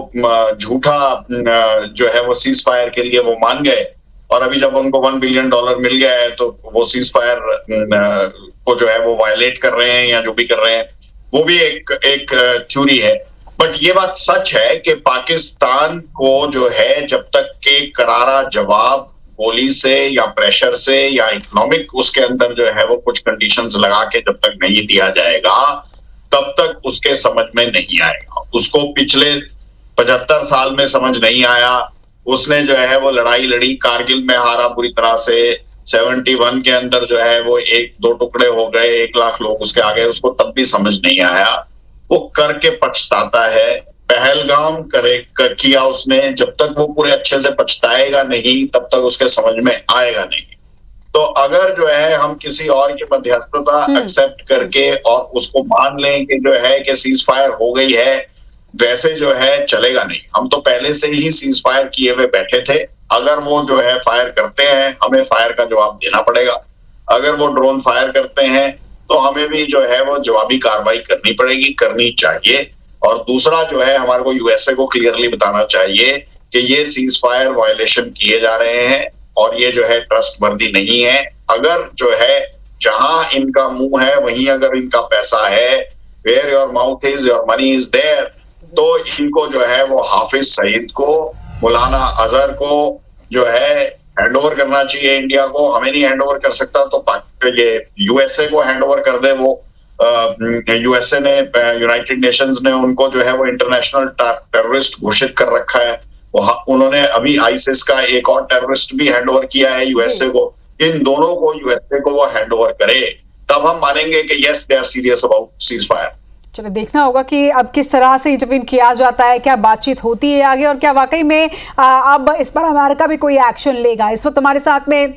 झूठा जो है वो सीज फायर के लिए वो मान गए। और अभी जब उनको $1 बिलियन मिल गया है तो वो सीज फायर को जो है वो वायलेट कर रहे हैं या जो भी कर रहे हैं, वो भी एक थ्योरी है। बट ये बात सच है कि पाकिस्तान को जो है जब तक के करारा जवाब गोली से या प्रेशर से या इकोनॉमिक उसके अंदर जो है वो कुछ कंडीशंस लगा के जब तक नहीं दिया जाएगा तब तक उसके समझ में नहीं आएगा। उसको पिछले 75 साल में समझ नहीं आया। उसने जो है वो लड़ाई लड़ी, कारगिल में हारा बुरी तरह से। 71 के अंदर जो है वो 1-2 टुकड़े हो गए, 1 लाख लोग उसके आ गए, उसको तब भी समझ नहीं आया। वो करके पछताता है। पहलगाम किया उसने, जब तक वो पूरे अच्छे से पछताएगा नहीं तब तक उसके समझ में आएगा नहीं। तो अगर जो है हम किसी और की मध्यस्थता एक्सेप्ट करके और उसको मान लें कि जो है कि सीज फायर हो गई है, वैसे जो है चलेगा नहीं। हम तो पहले से ही सीज फायर किए हुए बैठे थे। अगर वो जो है फायर करते हैं हमें फायर का जवाब देना पड़ेगा। अगर वो ड्रोन फायर करते हैं तो हमें भी जो है वो जवाबी कार्रवाई करनी पड़ेगी, करनी चाहिए। और दूसरा जो है हमारे को यूएसए को क्लियरली बताना चाहिए कि ये सीज फायर वायलेशन किए जा रहे हैं और ये जो है ट्रस्टवर्दी नहीं है। अगर जो है जहां इनका मुंह है वहीं अगर इनका पैसा है, where your mouth is your money is there, तो इनको जो है वो हाफिज सईद को, मौलाना अजहर को जो है हैंड ओवर करना चाहिए इंडिया को। हमें नहीं हैंड ओवर कर सकता तो ये यूएसए को हैंड ओवर कर दे। वो यूएसए ने, यूनाइटेड नेशंस ने उनको जो है वो इंटरनेशनल टेररिस्ट घोषित कर रखा है। उन्होंने अभी आईसिस का एक और टेररिस्ट भी हैंड ओवर किया है यूएसए को। इन दोनों को, यूएसए को वो हैंड ओवर करे, तब हम मानेंगे कि yes they are serious about cease fire. चलो देखना होगा कि अब किस तरह से इंटरवीन किया जाता है, क्या बातचीत होती है आगे, और क्या वाकई में अब इस पर अमेरिका भी कोई एक्शन लेगा। इस वक्त हमारे साथ में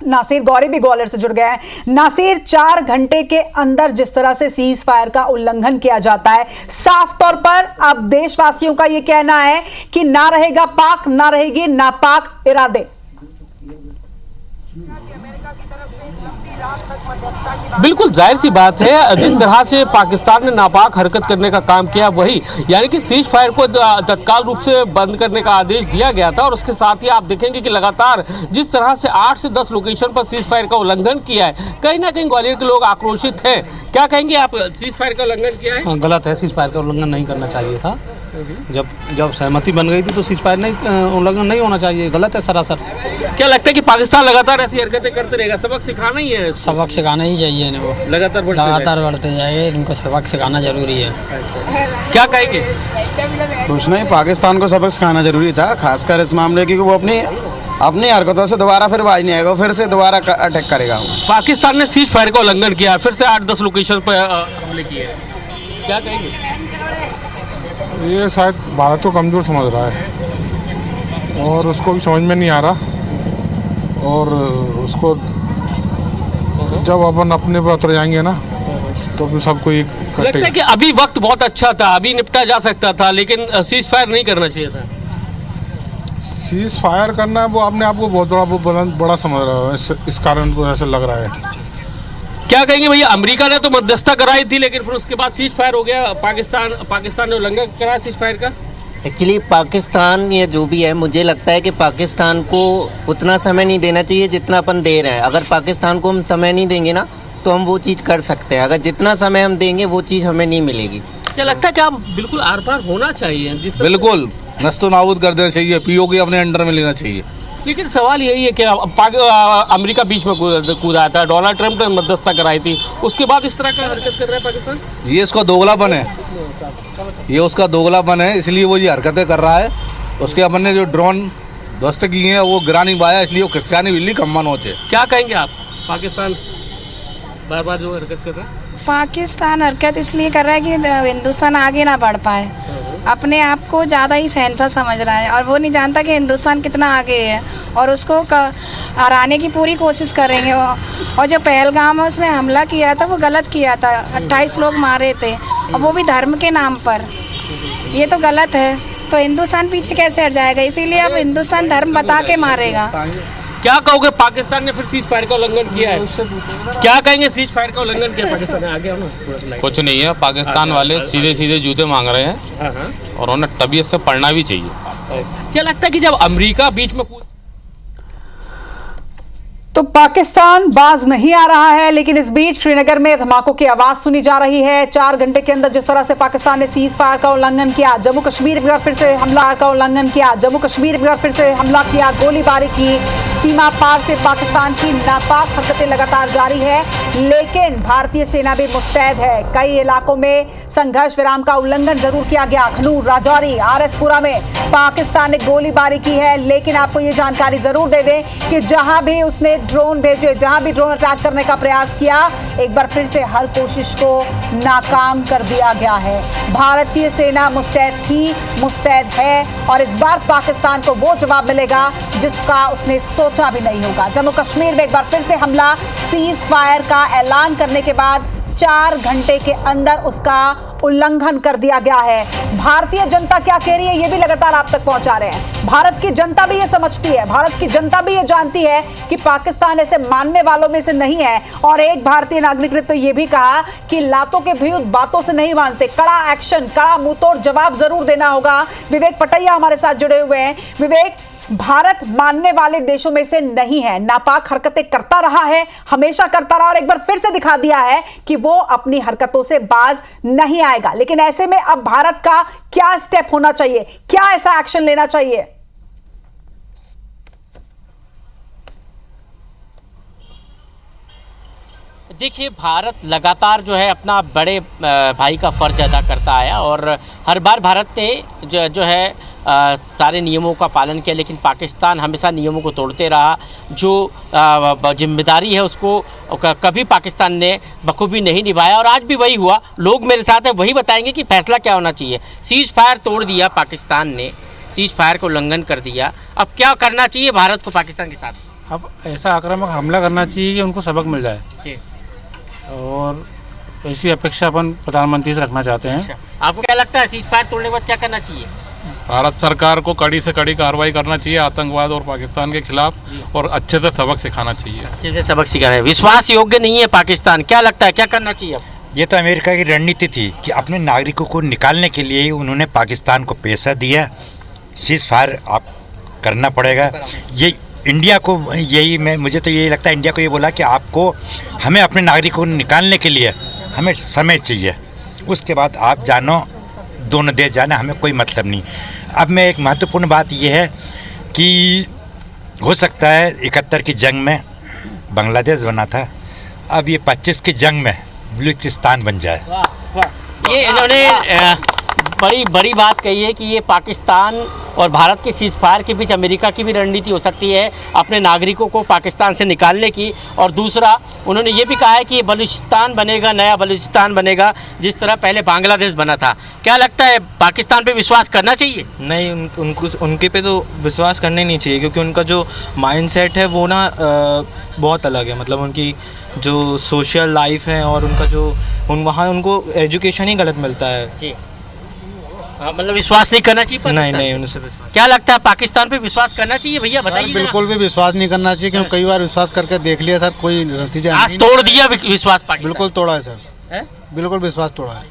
नासिर गौरी भी ग्वालियर से जुड़ गए हैं। नासिर, 4 घंटे के अंदर जिस तरह से सीज फायर का उल्लंघन किया जाता है, साफ तौर पर अब देशवासियों का ये कहना है कि ना रहेगा पाक, ना रहेगी नापाक इरादे। बिल्कुल जाहिर सी बात है, जिस तरह से पाकिस्तान ने नापाक हरकत करने का काम किया, वही यानी कि सीज फायर को तत्काल रूप से बंद करने का आदेश दिया गया था। और उसके साथ ही आप देखेंगे कि लगातार जिस तरह से 8 से 10 लोकेशन पर सीज फायर का उल्लंघन किया है, कहीं ना कहीं ग्वालियर के लोग आक्रोशित हैं। क्या कहेंगे आप, सीज फायर का उल्लंघन किया है? हाँ, गलत है, सीज फायर का उल्लंघन नहीं करना चाहिए था। जब सहमति बन गई थी तो सीज फायर उल्लंघन नहीं होना चाहिए, गलत है सरासर। क्या लगता है कि पाकिस्तान लगातार ऐसी हरकतें करते रहेगा? सबक सिखाना ही है, सबक सिखाना ही चाहिए इन्हें, वो लगातार बढ़ते जाए, इनको सबक सिखाना जरूरी है। क्या कहेंगे? कुछ नहीं, पाकिस्तान को सबक सिखाना जरूरी था, खासकर इस मामले की। वो अपनी हरकतों से दोबारा फिर बाज नहीं आएगा, फिर से दोबारा अटैक करेगा। पाकिस्तान ने सीज फायर का उल्लंघन किया, फिर से 8-10 लोकेशन पर हमले किए, क्या कहेंगे? ये शायद भारत को कमज़ोर समझ रहा है और उसको भी समझ में नहीं आ रहा। और उसको जब अपन अपने पर उतर जाएंगे ना, तो फिर सबको ये लगता है कि अभी वक्त बहुत अच्छा था, अभी निपटा जा सकता था, लेकिन सीज फायर नहीं करना चाहिए था। सीज फायर करना है वो अपने आप को बहुत बड़ा समझ रहा है, इस कारण को ऐसा लग रहा है। क्या कहेंगे भैया, अमेरिका ने तो मध्यस्थता कराई थी, लेकिन फिर उसके बाद सीज फायर हो गया, पाकिस्तान ने उल्लंघन कराया सीज फायर का। एक्चुअली पाकिस्तान ये जो भी है, मुझे लगता है कि पाकिस्तान को उतना समय नहीं देना चाहिए जितना अपन दे रहे हैं। अगर पाकिस्तान को हम समय नहीं देंगे ना, तो हम वो चीज़ कर सकते हैं। अगर जितना समय हम देंगे वो चीज़ हमें नहीं मिलेगी। क्या लगता है कि आप बिल्कुल आर पार होना चाहिए? बिल्कुल नस्तो नाबूद कर देना चाहिए, पीओके अपने अंडर में लेना चाहिए। लेकिन सवाल यही है कि अमेरिका बीच में कूदा था, डोनाल्ड ट्रंप ने मध्यस्थता कराई थी, उसके बाद इस तरह का हरकत कर रहा है पाकिस्तान। ये इसका दोगलापन है, ये उसका दोगलापन है, इसलिए वो ये हरकतें कर रहा है। उसके अपन ने जो ड्रोन ध्वस्त किए हैं वो गिरा नहीं पाया, इसलिए वो क्रिश्चियानी बिल्ली कम्मा नोचे। क्या कहेंगे आप, पाकिस्तान बार बार जो हरकत कर रहा है? पाकिस्तान हरकत इसलिए कर रहा है कि हिंदुस्तान आगे ना बढ़ पाए, अपने आप को ज़्यादा ही शहंशाह समझ रहा है और वो नहीं जानता कि हिंदुस्तान कितना आगे है, और उसको हराने की पूरी कोशिश करेंगे। और जो पहलगाम में उसने हमला किया था वो गलत किया था, 28 लोग मारे थे, और वो भी धर्म के नाम पर। ये तो गलत है, तो हिंदुस्तान पीछे कैसे हट जाएगा? इसीलिए अब हिंदुस्तान धर्म बता के मारेगा। क्या कहोगे, पाकिस्तान ने फिर सीज फायर का उल्लंघन किया है? क्या कहेंगे, सीज फायर का उल्लंघन किया पाकिस्तान ने? आगे ना कुछ नहीं है, पाकिस्तान वाले सीधे सीधे जूते मांग रहे हैं और उन्हें तबीयत से पढ़ना भी चाहिए। क्या लगता है कि जब अमेरिका बीच में तो पाकिस्तान बाज नहीं आ रहा है, लेकिन इस बीच श्रीनगर में धमाकों की आवाज सुनी जा रही है। 4 घंटे के अंदर जिस तरह से पाकिस्तान ने सीज फायर का उल्लंघन किया, जम्मू कश्मीर में फिर से हमला का उल्लंघन किया, जम्मू कश्मीर में फिर से हमला किया, गोलीबारी की, सीमा पार से पाकिस्तान की नापाक हरकतें लगातार जारी है। लेकिन भारतीय सेना भी मुस्तैद है। कई इलाकों में संघर्ष विराम का उल्लंघन जरूर किया गया। अखनूर, राजौरी, आरएसपुरा में पाकिस्तान ने गोलीबारी की है। लेकिन आपको ये जानकारी जरूर दे दें कि जहां भी उसने ड्रोन भेजे, जहां भी ड्रोन अटैक करने का प्रयास किया, एक बार फिर से हर कोशिश को नाकाम कर दिया गया है। भारतीय सेना मुस्तैद थी, मुस्तैद है, और इस बार पाकिस्तान को वो जवाब मिलेगा जिसका उसने सोचा भी नहीं होगा। जम्मू कश्मीर में एक बार फिर से हमला, सीज फायर का ऐलान करने के बाद 4 घंटे के अंदर उसका उल्लंघन कर दिया गया है। भारतीय जनता क्या कह रही है, ये भी लगातार आप तक पहुंचा रहे हैं। भारत की जनता भी ये समझती है, भारत की जनता भी ये जानती है कि पाकिस्तान ऐसे मानने वालों में से नहीं है। और एक भारतीय नागरिक ने तो ये भी कहा कि लातों के भी बातों से नहीं मानते, कड़ा एक्शन, कड़ा मुंहतोड़ जवाब जरूर देना होगा। विवेक पटैया हमारे साथ जुड़े हुए हैं। विवेक, भारत मानने वाले देशों में से नहीं है, नापाक हरकतें करता रहा है, हमेशा करता रहा, और एक बार फिर से दिखा दिया है कि वो अपनी हरकतों से बाज नहीं आएगा। लेकिन ऐसे में अब भारत का क्या स्टेप होना चाहिए, क्या ऐसा एक्शन लेना चाहिए? देखिए, भारत लगातार जो है अपना बड़े भाई का फ़र्ज अदा करता आया और हर बार भारत ने जो है सारे नियमों का पालन किया, लेकिन पाकिस्तान हमेशा नियमों को तोड़ते रहा। जो जिम्मेदारी है उसको कभी पाकिस्तान ने बखूबी नहीं निभाया और आज भी वही हुआ। लोग मेरे साथ हैं, वही बताएंगे कि फैसला क्या होना चाहिए। सीज़ फायर तोड़ दिया पाकिस्तान ने, सीज़ फायर को उल्लंघन कर दिया, अब क्या करना चाहिए भारत को पाकिस्तान के साथ? अब ऐसा आक्रामक हमला करना चाहिए कि उनको सबक मिल जाए, और ऐसी अपेक्षा अपन प्रधानमंत्री से रखना चाहते हैं। आपको क्या लगता है सीज़ फायर तोड़ने के बाद क्या करना चाहिए? भारत सरकार को कड़ी से कड़ी कार्रवाई करना चाहिए आतंकवाद और पाकिस्तान के खिलाफ, और अच्छे से सबक सिखाना चाहिए। अच्छे से सबक सिखाना है। विश्वास योग्य नहीं है पाकिस्तान, क्या लगता है क्या करना चाहिए अब? ये तो अमेरिका की रणनीति थी कि अपने नागरिकों को निकालने के लिए उन्होंने पाकिस्तान को पैसा दिया, सीज़ फायर आप करना पड़ेगा। ये इंडिया को मुझे तो यही लगता है, इंडिया को ये बोला कि आपको हमें अपने नागरिकों को निकालने के लिए हमें समय चाहिए, उसके बाद आप जानो, दोनों देश जाना, हमें कोई मतलब नहीं। अब मैं एक महत्वपूर्ण बात यह है कि हो सकता है 71 की जंग में बांग्लादेश बना था, अब ये 25 की जंग में बलूचिस्तान बन जाए। ये इन्होंने बड़ी बात कही है कि ये पाकिस्तान और भारत के सीज़ फायर के बीच अमेरिका की भी रणनीति हो सकती है अपने नागरिकों को पाकिस्तान से निकालने की। और दूसरा, उन्होंने ये भी कहा है कि ये बलूचिस्तान बनेगा, नया बलूचिस्तान बनेगा, जिस तरह पहले बांग्लादेश बना था। क्या लगता है पाकिस्तान पे विश्वास करना चाहिए? नहीं, उनके पे तो विश्वास करने नहीं चाहिए, क्योंकि उनका जो माइंडसेट है वो ना बहुत अलग है। मतलब उनकी जो सोशल लाइफ है और उनका जो वहाँ उनको एजुकेशन ही गलत मिलता है जी। मतलब विश्वास नहीं करना चाहिए? नहीं, उनसे क्या लगता है पाकिस्तान पे विश्वास करना चाहिए भैया, बताइए? बिल्कुल भी विश्वास नहीं करना चाहिए, क्योंकि कई बार विश्वास करके देख लिया सर, कोई नतीजा आज तोड़ दिया विश्वास पाकिस्तान। बिल्कुल तोड़ा है सर, बिल्कुल विश्वास तोड़ा है।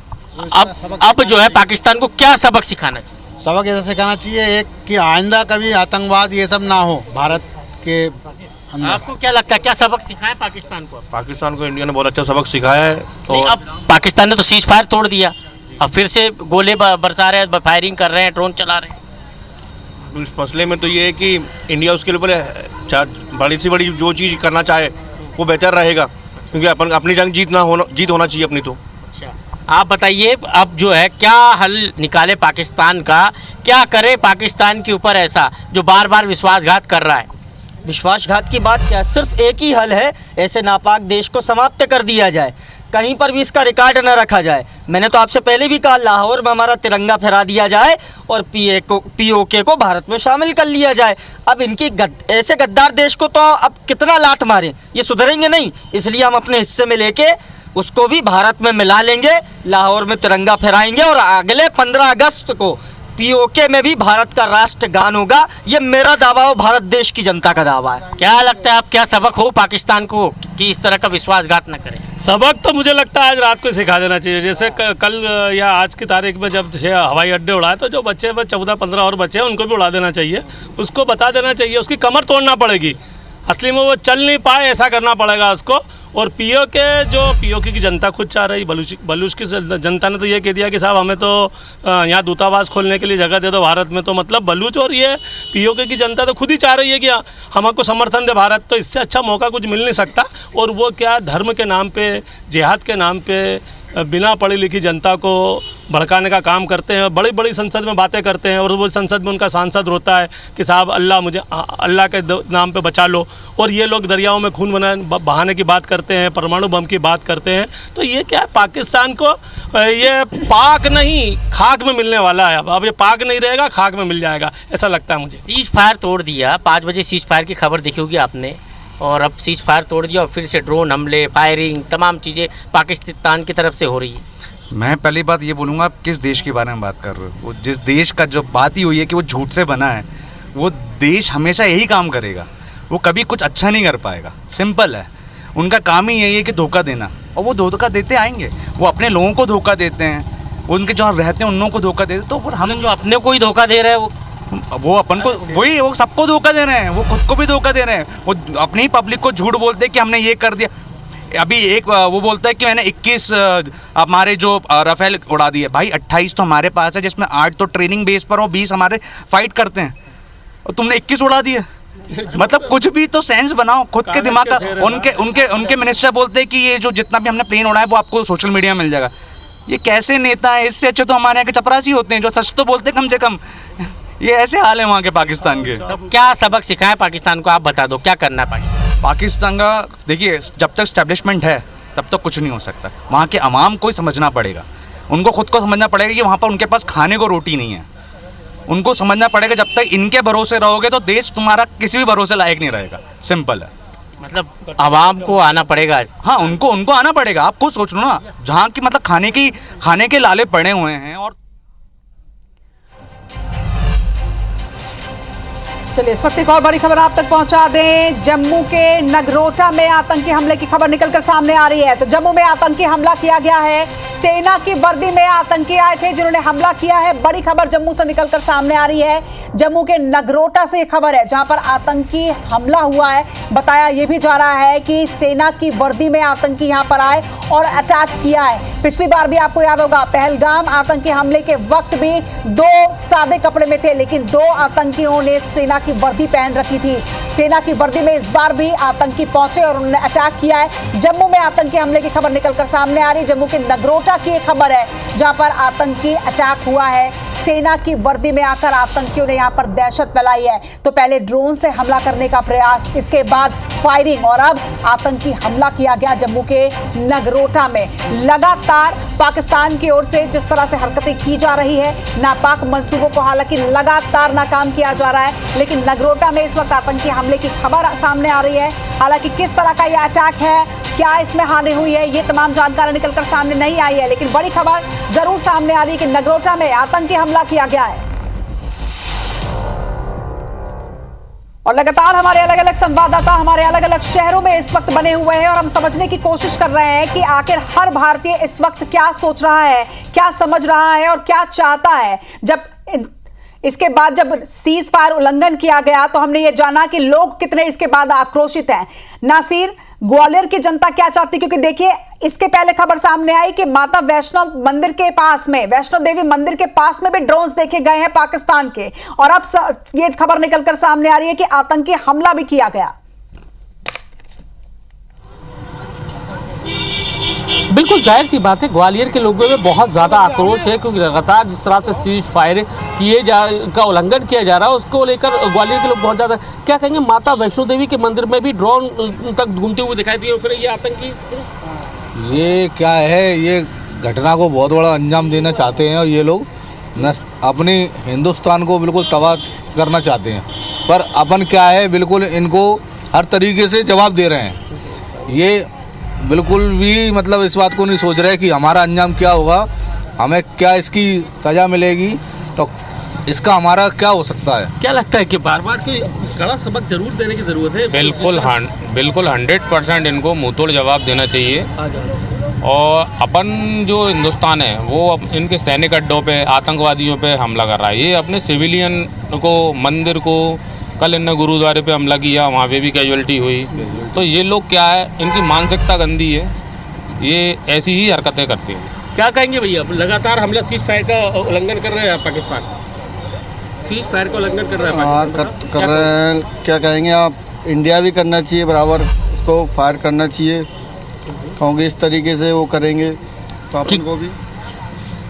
अब जो है पाकिस्तान को क्या सबक सिखाना चाहिए? सबक ऐसा सिखाना चाहिए एक कि आइंदा कभी आतंकवाद ये सब ना हो भारत के अंदर। आपको क्या लगता है क्या सबक सिखाया पाकिस्तान को? पाकिस्तान को इंडिया ने बहुत अच्छा सबक सिखाया है। और अब पाकिस्तान ने तो सीज़ फायर तोड़ दिया, अब फिर से गोले बरसा रहे हैं, फायरिंग कर रहे हैं, ड्रोन चला रहे हैं। इस मसले में तो ये है कि इंडिया उसके ऊपर बड़ी से बड़ी जो चीज़ करना चाहे वो बेहतर रहेगा, क्योंकि अपन अपनी जंग जीत होना चाहिए अपनी। तो अच्छा, आप बताइए अब जो है क्या हल निकाले पाकिस्तान का, क्या करे पाकिस्तान के ऊपर ऐसा जो बार बार विश्वासघात कर रहा है? विश्वासघात की बात क्या है, सिर्फ एक ही हल है, ऐसे नापाक देश को समाप्त कर दिया जाए, कहीं पर भी इसका रिकॉर्ड न रखा जाए। मैंने तो आपसे पहले भी कहा, लाहौर में हमारा तिरंगा फहरा दिया जाए और POK को भारत में शामिल कर लिया जाए। अब इनकी ऐसे गद्दार देश को तो अब कितना लात मारें, ये सुधरेंगे नहीं। इसलिए हम अपने हिस्से में लेके उसको भी भारत में मिला लेंगे, लाहौर में तिरंगा फहराएंगे और अगले 15 अगस्त को POK में भी भारत का राष्ट्रगान होगा। ये मेरा दावा हो, भारत देश की जनता का दावा है। क्या लगता है आप क्या सबक हो पाकिस्तान को कि इस तरह का विश्वासघात न करें? सबक तो मुझे लगता है आज रात को सिखा देना चाहिए। जैसे कल या आज की तारीख में जब हवाई अड्डे उड़ाए तो जो बच्चे 14-15 और बच्चे हैं उनको भी उड़ा देना चाहिए, उसको बता देना चाहिए, उसकी कमर तोड़ना पड़ेगी। असली में वो चल नहीं पाए ऐसा करना पड़ेगा उसको। और POK की जनता खुद चाह रही, बलूच की जनता ने तो ये कह दिया कि साहब हमें तो यहाँ दूतावास खोलने के लिए जगह दे दो भारत में। तो मतलब बलूच और ये POK की जनता तो खुद ही चाह रही है कि हमको समर्थन दे भारत। तो इससे अच्छा मौका कुछ मिल नहीं सकता। और वो क्या धर्म के नाम पे, जिहाद के नाम पे बिना पढ़ी लिखी जनता को भड़काने का काम करते हैं। बड़ी बड़ी संसद में बातें करते हैं और वो संसद में उनका सांसद रोता है कि साहब अल्लाह के नाम पे बचा लो। और ये लोग दरियाओं में खून बहाने की बात करते हैं, परमाणु बम की बात करते हैं। तो ये क्या है, पाकिस्तान को ये पाक नहीं खाक में मिलने वाला है। अब ये पाक नहीं रहेगा, खाक में मिल जाएगा, ऐसा लगता है मुझे। सीज़ फायर तोड़ दिया, 5 बजे सीज़ फायर की खबर देखी होगी आपने, और अब सीज़ फायर तोड़ दिया और फिर से ड्रोन हमले, फायरिंग, तमाम चीज़ें पाकिस्तान की तरफ से हो रही है। मैं पहली बात ये बोलूँगा, आप किस देश के बारे में बात कर रहे हो? वो जिस देश का जो बात ही हुई है कि वो झूठ से बना है, वो देश हमेशा यही काम करेगा, वो कभी कुछ अच्छा नहीं कर पाएगा। सिंपल है, उनका काम ही यही है कि धोखा देना, और वो धोखा देते आएंगे। वो अपने लोगों को धोखा देते हैं, उनके जो रहते हैं उन लोगों को धोखा देते। तो हम जो अपने को ही धोखा दे रहे हैं, वो अपन को वही, वो सबको धोखा दे रहे हैं, वो खुद को भी धोखा दे रहे हैं। वो अपनी ही पब्लिक को झूठ बोलते हैं कि हमने ये कर दिया। अभी एक वो बोलता है कि मैंने 21 हमारे जो राफेल उड़ा दिए। भाई 28 तो हमारे पास है, जिसमें 8 तो ट्रेनिंग बेस पर और 20 हमारे फाइट करते हैं, और तुमने 21 उड़ा दिए। मतलब कुछ भी तो सेंस बनाओ खुद के दिमाग का। उनके उनके उनके मिनिस्टर बोलते हैं कि ये जो जितना भी हमने प्लेन उड़ाया वो आपको सोशल मीडिया में मिल जाएगा। ये कैसे नेता है? इससे अच्छे तो हमारे यहाँ के चपरासी होते हैं जो सच तो बोलते कम से कम। ये ऐसे हाल है वहाँ के पाकिस्तान के। क्या सबक सिखाए पाकिस्तान को, आप बता दो क्या करना है पाकिस्तान का? देखिए, जब तक स्टैब्लिशमेंट है तब तक कुछ नहीं हो सकता। वहाँ के अवाम को ही समझना पड़ेगा, उनको खुद को समझना पड़ेगा कि वहाँ पर उनके पास खाने को रोटी नहीं है। उनको समझना पड़ेगा जब तक इनके भरोसे रहोगे तो देश तुम्हारा किसी भी भरोसे लायक नहीं रहेगा। सिंपल है। मतलब आवाम को आना पड़ेगा। हाँ, उनको आना पड़ेगा। आप खुद सोच लो ना, जहाँ की मतलब खाने के लाले पड़े हुए हैं। और चलिए इस वक्त एक और बड़ी खबर आप तक पहुंचा दें। जम्मू के नगरोटा में आतंकी हमले की खबर निकलकर सामने आ रही है। तो जम्मू में आतंकी हमला किया गया है। सेना की वर्दी में आतंकी आए थे जिन्होंने हमला किया है। बड़ी खबर जम्मू से निकलकर सामने आ रही है। जम्मू के नगरोटा से ये खबर है जहां पर आतंकी हमला हुआ है। बताया यह भी जा रहा है कि सेना की वर्दी में आतंकी यहां पर आए और अटैक किया है। पिछली बार भी आपको याद होगा पहलगाम आतंकी हमले के वक्त भी 2 सादे कपड़े में थे, लेकिन 2 आतंकियों ने सेना की वर्दी पहन रखी थी। सेना की वर्दी में इस बार भी आतंकी पहुंचे और उन्होंने अटैक किया है। जम्मू में आतंकी हमले की खबर निकलकर सामने आ रही है। जम्मू के नगरोटा की एक खबर है जहां पर आतंकी अटैक हुआ है। सेना की वर्दी में आकर आतंकियों ने यहां पर दहशत फैलाई है। तो पहले ड्रोन से हमला करने का प्रयास, इसके बाद फायरिंग और अब आतंकी हमला किया गया जम्मू के नगरोटा में। लगातार पाकिस्तान की ओर से जिस तरह से हरकतें की जा रही है, नापाक मंसूबों को हालांकि लगातार नाकाम किया जा रहा है, लेकिन नगरोटा में इस वक्त आतंकी हमले की खबर सामने आ रही है। हालांकि किस तरह का यह अटैक है, क्या इसमें हानि हुई है, ये तमाम जानकारी निकलकर सामने नहीं आई है, लेकिन बड़ी खबर जरूर सामने आ रही है कि नगरोटा में आतंकी हमला किया गया है। और लगातार हमारे अलग अलग संवाददाता हमारे अलग अलग शहरों में इस वक्त बने हुए हैं और हम समझने की कोशिश कर रहे हैं कि आखिर हर भारतीय इस वक्त क्या सोच रहा है, क्या समझ रहा है और क्या चाहता है। इसके बाद जब सीज फायर उल्लंघन किया गया तो हमने ये जाना कि लोग कितने इसके बाद आक्रोशित हैं। नासिर, ग्वालियर की जनता क्या चाहती, क्योंकि देखिए इसके पहले खबर सामने आई कि माता वैष्णो मंदिर के पास में, वैष्णो देवी मंदिर के पास में भी ड्रोन्स देखे गए हैं पाकिस्तान के, और अब ये खबर निकलकर सामने आ रही है कि आतंकी हमला भी किया गया। बिल्कुल जाहिर सी बात है, ग्वालियर के लोगों में बहुत ज़्यादा आक्रोश है क्योंकि लगातार जिस तरह से सीज फायर का उल्लंघन किया जा रहा है उसको लेकर ग्वालियर के लोग बहुत ज़्यादा क्या कहेंगे। माता वैष्णो देवी के मंदिर में भी ड्रोन तक घूमते हुए दिखाई दिए, फिर ये आतंकी ये क्या है, ये घटना को बहुत बड़ा अंजाम देना चाहते हैं और ये लोग अपने हिंदुस्तान को बिल्कुल तबाह करना चाहते हैं। पर अपन क्या है, बिल्कुल इनको हर तरीके से जवाब दे रहे हैं। ये बिल्कुल भी मतलब इस बात को नहीं सोच रहे कि हमारा अंजाम क्या होगा, हमें क्या इसकी सज़ा मिलेगी, तो इसका हमारा क्या हो सकता है। क्या लगता है कि बार बार कोई कड़ा सबक जरूर देने की ज़रूरत है? बिल्कुल 100% इनको मुंहतोड़ जवाब देना चाहिए। और अपन जो हिंदुस्तान है वो इनके सैनिक अड्डों पे आतंकवादियों पे हमला कर रहा है। ये अपने सिविलियन को, मंदिर को, कल इनने गुरुद्वारे पे हमला किया, वहाँ पे भी कैजुअलिटी हुई। तो ये लोग क्या है, इनकी मानसिकता गंदी है, ये ऐसी ही हरकतें करते हैं। क्या कहेंगे भैया, लगातार हमला सीज फायर का उल्लंघन कर रहे हैं पाकिस्तान, सीज फायर का उल्लंघन कर रहा है। हाँ कर रहे हैं। क्या कहेंगे आप, इंडिया भी करना चाहिए बराबर, इसको फायर करना चाहिए, क्योंकि इस तरीके से वो करेंगे तो अपन को भी।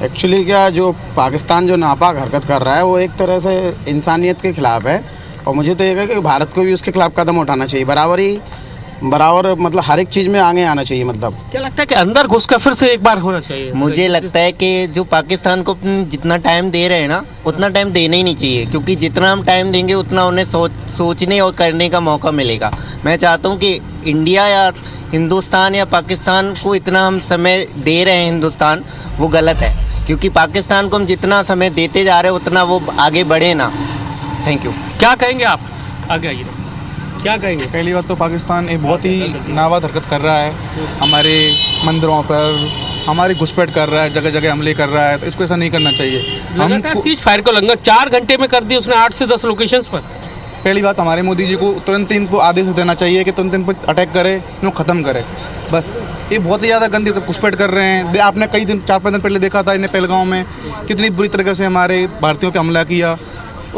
एक्चुअली क्या, जो पाकिस्तान जो नापाक हरकत कर रहा है वो एक तरह से इंसानियत के खिलाफ है, और मुझे तो ये है कि भारत को भी उसके खिलाफ कदम उठाना चाहिए। बराबर मतलब हर एक चीज़ में आगे आना चाहिए। मतलब क्या लगता है कि अंदर घुसकर फिर से एक बार होना चाहिए? मुझे लगता है कि जो पाकिस्तान को जितना टाइम दे रहे हैं ना, उतना टाइम देना ही नहीं चाहिए, क्योंकि जितना हम टाइम देंगे उतना उन्हें सोचने और करने का मौका मिलेगा। मैं चाहता हूँ कि इंडिया या हिंदुस्तान या पाकिस्तान को इतना हम समय दे रहे हैं, हिंदुस्तान, वो गलत है, क्योंकि पाकिस्तान को हम जितना समय देते जा रहे हैं उतना वो आगे बढ़े ना। Thank you. क्या कहेंगे आप, आगे आइए, क्या कहेंगे? पहली बात तो पाकिस्तान एक बहुत ही नाबाद हरकत कर रहा है, हमारे मंदिरों पर हमारी घुसपैठ कर रहा है, जगह जगह हमले कर रहा है, तो इसको ऐसा नहीं करना चाहिए। लगातार सीज फायर को उल्लंघन 4 घंटे में कर दिया उसने 8 से 10 लोकेशंस पर। पहली बात, हमारे मोदी जी को तुरंत इनको आदेश देना चाहिए कि तुरंत इन पर अटैक करे, इनको ख़त्म करे। बस ये बहुत ही ज़्यादा गंदी घुसपैठ कर रहे हैं। आपने कई दिन 4-5 दिन पहले देखा था इन्हें पहलगांव में कितनी बुरी तरीके से हमारे भारतीयों पर हमला किया,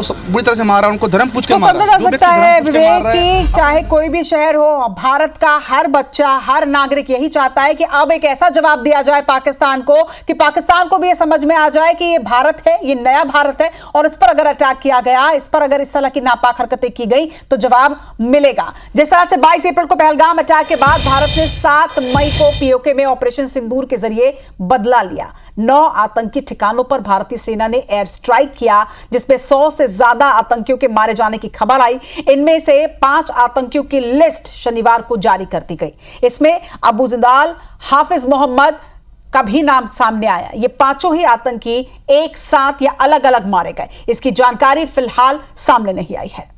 वो सब बुरी तरह से मारा, उनको धर्म पूछ के तो मारा। समझा जा सकता है विवेक कि चाहे कोई भी शहर हो, भारत का हर बच्चा, हर नागरिक यही चाहता है कि अब एक ऐसा जवाब दिया जाए पाकिस्तान को कि पाकिस्तान को भी ये समझ में आ जाए कि ये भारत है, ये नया भारत है, और इस पर अगर अटैक किया गया, इस पर अगर इस तरह की नापाक हरकतें की गई तो जवाब मिलेगा। जिस तरह से 22 अप्रैल को पहलगाम अटैक के बाद भारत ने 7 मई को पीओके में ऑपरेशन सिंदूर के जरिए बदला लिया। 9 आतंकी ठिकानों पर भारतीय सेना ने एयर स्ट्राइक किया, जिसमें 100 से ज्यादा आतंकियों के मारे जाने की खबर आई। इनमें से 5 आतंकियों की लिस्ट शनिवार को जारी कर दी गई। इसमें अबू जिंदाल, हाफिज मोहम्मद का भी नाम सामने आया। ये 5 ही आतंकी एक साथ या अलग अलग मारे गए। इसकी जानकारी फिलहाल सामने नहीं आई है।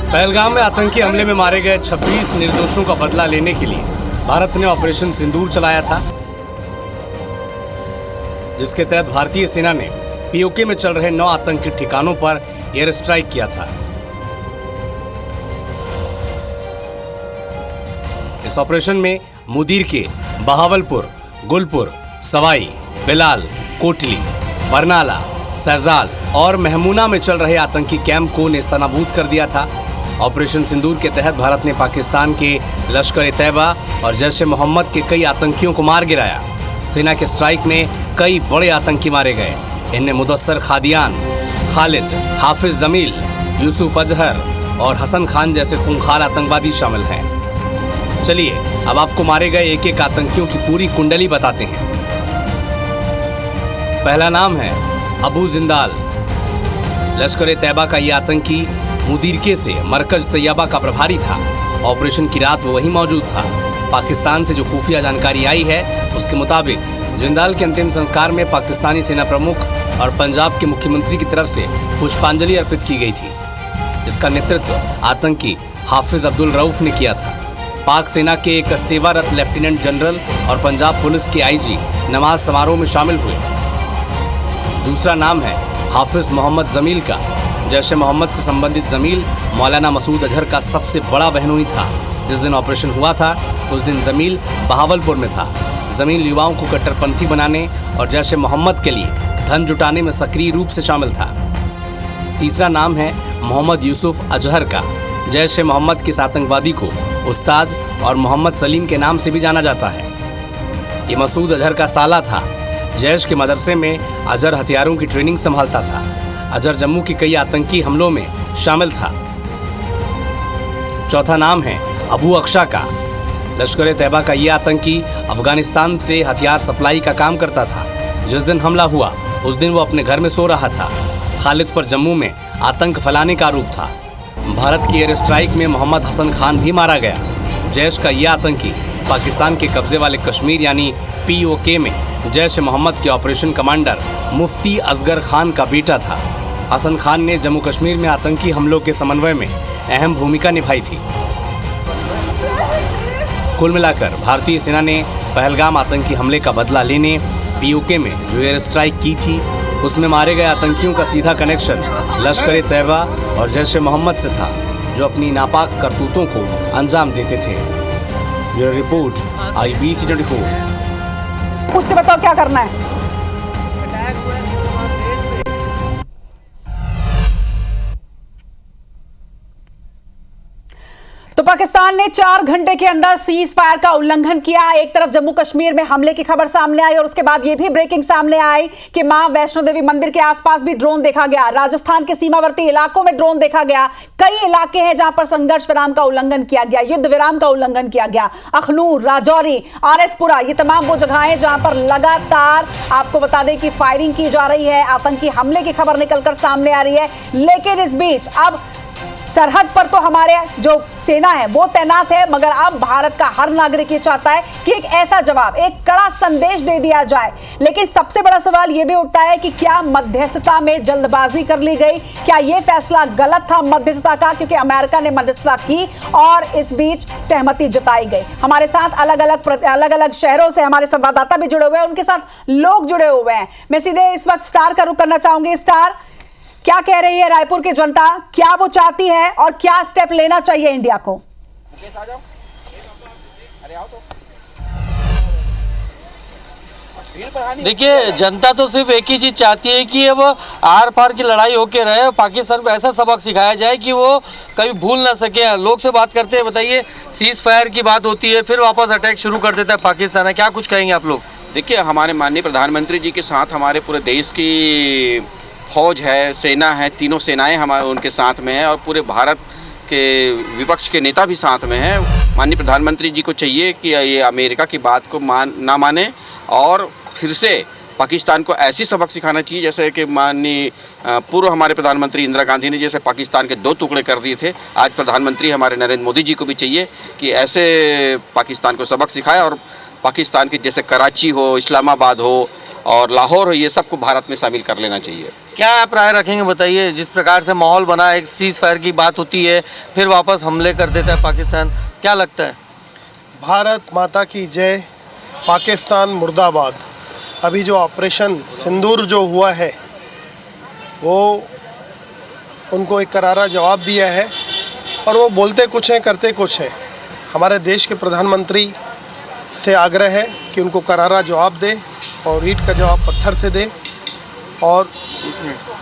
पहलगाम में आतंकी हमले में मारे गए 26 निर्दोषों का बदला लेने के लिए भारत ने ऑपरेशन सिंदूर चलाया था, जिसके तहत भारतीय सेना ने पीओके में चल रहे 9 आतंकी ठिकानों पर एयर स्ट्राइक किया था। इस ऑपरेशन में मुदीर के बहावलपुर, गुलपुर, सवाई, बिलाल, कोटली, बरनाला, सरजाल और महमूना में चल रहे आतंकी कैंप को नेस्तनाबूद कर दिया था। ऑपरेशन सिंदूर के तहत भारत ने पाकिस्तान के लश्कर-ए-तैयबा और जैश-ए-मोहम्मद के कई आतंकियों को मार गिराया। सेना के स्ट्राइक में कई बड़े आतंकी मारे गए। इनमें मुदस्सर खादियान, खालिद, हाफिज जमील, यूसुफ अजहर और हसन खान जैसे खूंखार आतंकवादी शामिल हैं। चलिए अब आपको मारे गए एक एक आतंकियों की पूरी कुंडली बताते हैं। पहला नाम है अबू जिंदाल। लश्कर-ए-तैयबा का ये आतंकी मुदीरके से मरकज तैयबा का प्रभारी था। ऑपरेशन की रात वो वहीं मौजूद था। पाकिस्तान से जो खुफिया जानकारी आई है उसके मुताबिक जिंदाल के अंतिम संस्कार में पाकिस्तानी सेना प्रमुख और पंजाब के मुख्यमंत्री की तरफ से पुष्पांजलि अर्पित की गई थी। इसका नेतृत्व आतंकी हाफिज अब्दुल रऊफ ने किया था। पाक सेना के एक सेवारत लेफ्टिनेंट जनरल और पंजाब पुलिस के आईजी नमाज समारोह में शामिल हुए। दूसरा नाम है हाफिज मोहम्मद जमील का। जैश ए मोहम्मद से संबंधित जमील मौलाना मसूद अजहर का सबसे बड़ा बहनोई था। जिस दिन ऑपरेशन हुआ था उस दिन जमील बहावलपुर में था। जमील युवाओं को कट्टरपंथी बनाने और जैश ए मोहम्मद के लिए धन जुटाने में सक्रिय रूप से शामिल था। तीसरा नाम है मोहम्मद यूसुफ अजहर का। जैश ए मोहम्मद के इस आतंकवादी को उस्ताद और मोहम्मद सलीम के नाम से भी जाना जाता है। ये मसूद अजहर का साला था। जैश के मदरसे में अजहर हथियारों की ट्रेनिंग संभालता था। अजहर जम्मू के कई आतंकी हमलों में शामिल था। चौथा नाम है अबू अक्शा का। लश्कर-ए-तैयबा का ये आतंकी अफगानिस्तान से हथियार सप्लाई का काम करता था। जिस दिन हमला हुआ उस दिन वो अपने घर में सो रहा था। खालिद पर जम्मू में आतंक फैलाने का आरोप था। भारत की एयर स्ट्राइक में मोहम्मद हसन खान भी मारा गया। जैश का ये आतंकी पाकिस्तान के कब्जे वाले कश्मीर यानी पीओके में जैश ए मोहम्मद के ऑपरेशन कमांडर मुफ्ती असगर खान का बेटा था। हसन खान ने जम्मू कश्मीर में आतंकी हमलों के समन्वय में अहम भूमिका निभाई थी। कुल मिलाकर भारतीय सेना ने पहलगाम आतंकी हमले का बदला लेने पीओके में जो एयर स्ट्राइक की थी उसमें मारे गए आतंकियों का सीधा कनेक्शन लश्कर-ए-तैयबा और जैश ए मोहम्मद से था, जो अपनी नापाक करतूतों को अंजाम देते थे। Bureau report IBC 24। पूछ के बताओ क्या करना है। तो पाकिस्तान ने 4 घंटे के अंदर सीज फायर का उल्लंघन किया। एक तरफ जम्मू कश्मीर में हमले की खबर सामने आई और उसके बाद यह भी ब्रेकिंग सामने आई कि मां वैष्णो देवी मंदिर के आसपास भी ड्रोन देखा गया। राजस्थान के सीमावर्ती इलाकों में ड्रोन देखा गया। कई इलाके हैं जहां पर संघर्ष विराम का उल्लंघन किया गया, युद्ध विराम का उल्लंघन किया गया। अखनूर, राजौरी, RS-पुरा, ये तमाम वो जगह हैं जहां पर लगातार आपको बता दें कि फायरिंग की जा रही है। आतंकी हमले की खबर निकलकर सामने आ रही है। लेकिन इस बीच अब सरहद पर तो हमारे जो सेना है वो तैनात है, मगर अब भारत का हर नागरिक ये चाहता है कि एक ऐसा जवाब, एक कड़ा संदेश दे दिया जाए। लेकिन सबसे बड़ा सवाल ये भी उठता है कि क्या मध्यस्थता में जल्दबाजी कर ली गई? क्या ये फैसला गलत था मध्यस्थता का, क्योंकि अमेरिका ने मध्यस्थता की और इस बीच सहमति जताई गई। हमारे साथ अलग अलग शहरों से हमारे संवाददाता भी जुड़े हुए हैं, उनके साथ लोग जुड़े हुए हैं। मैं सीधे इस वक्त स्टार का रुख करना चाहूंगी। स्टार, क्या कह रही है रायपुर की जनता, क्या वो चाहती है और क्या स्टेप लेना चाहिए इंडिया को? देखिए, जनता तो सिर्फ एक ही चीज चाहती है कि अब आर पार की लड़ाई होके रहे, पाकिस्तान को ऐसा सबक सिखाया जाए कि वो कभी भूल ना सके। लोग से बात करते हैं, बताइए, सीज फायर की बात होती है, फिर वापस अटैक शुरू कर देता है पाकिस्तान है, क्या कुछ कहेंगे आप लोग? देखिए, हमारे माननीय प्रधानमंत्री जी के साथ हमारे पूरे देश की फौज है, सेना है, तीनों सेनाएं हमारे उनके साथ में हैं और पूरे भारत के विपक्ष के नेता भी साथ में हैं। माननीय प्रधानमंत्री जी को चाहिए कि ये अमेरिका की बात को ना माने और फिर से पाकिस्तान को ऐसी सबक सिखाना चाहिए जैसे कि माननीय पूर्व हमारे प्रधानमंत्री इंदिरा गांधी ने जैसे पाकिस्तान के 2 टुकड़े कर दिए थे। आज प्रधानमंत्री हमारे नरेंद्र मोदी जी को भी चाहिए कि ऐसे पाकिस्तान को सबक सिखाए और पाकिस्तान के जैसे कराची हो, इस्लामाबाद हो और लाहौर हो, ये सबको भारत में शामिल कर लेना चाहिए। क्या आप राय रखेंगे, बताइए? जिस प्रकार से माहौल बना, एक सीज फायर की बात होती है, फिर वापस हमले कर देता है पाकिस्तान, क्या लगता है? भारत माता की जय, पाकिस्तान मुर्दाबाद। अभी जो ऑपरेशन सिंदूर जो हुआ है वो उनको एक करारा जवाब दिया है और वो बोलते कुछ हैं, करते कुछ हैं। हमारे देश के प्रधानमंत्री से आग्रह है कि उनको करारा जवाब दे और ईंट का जवाब पत्थर से दे और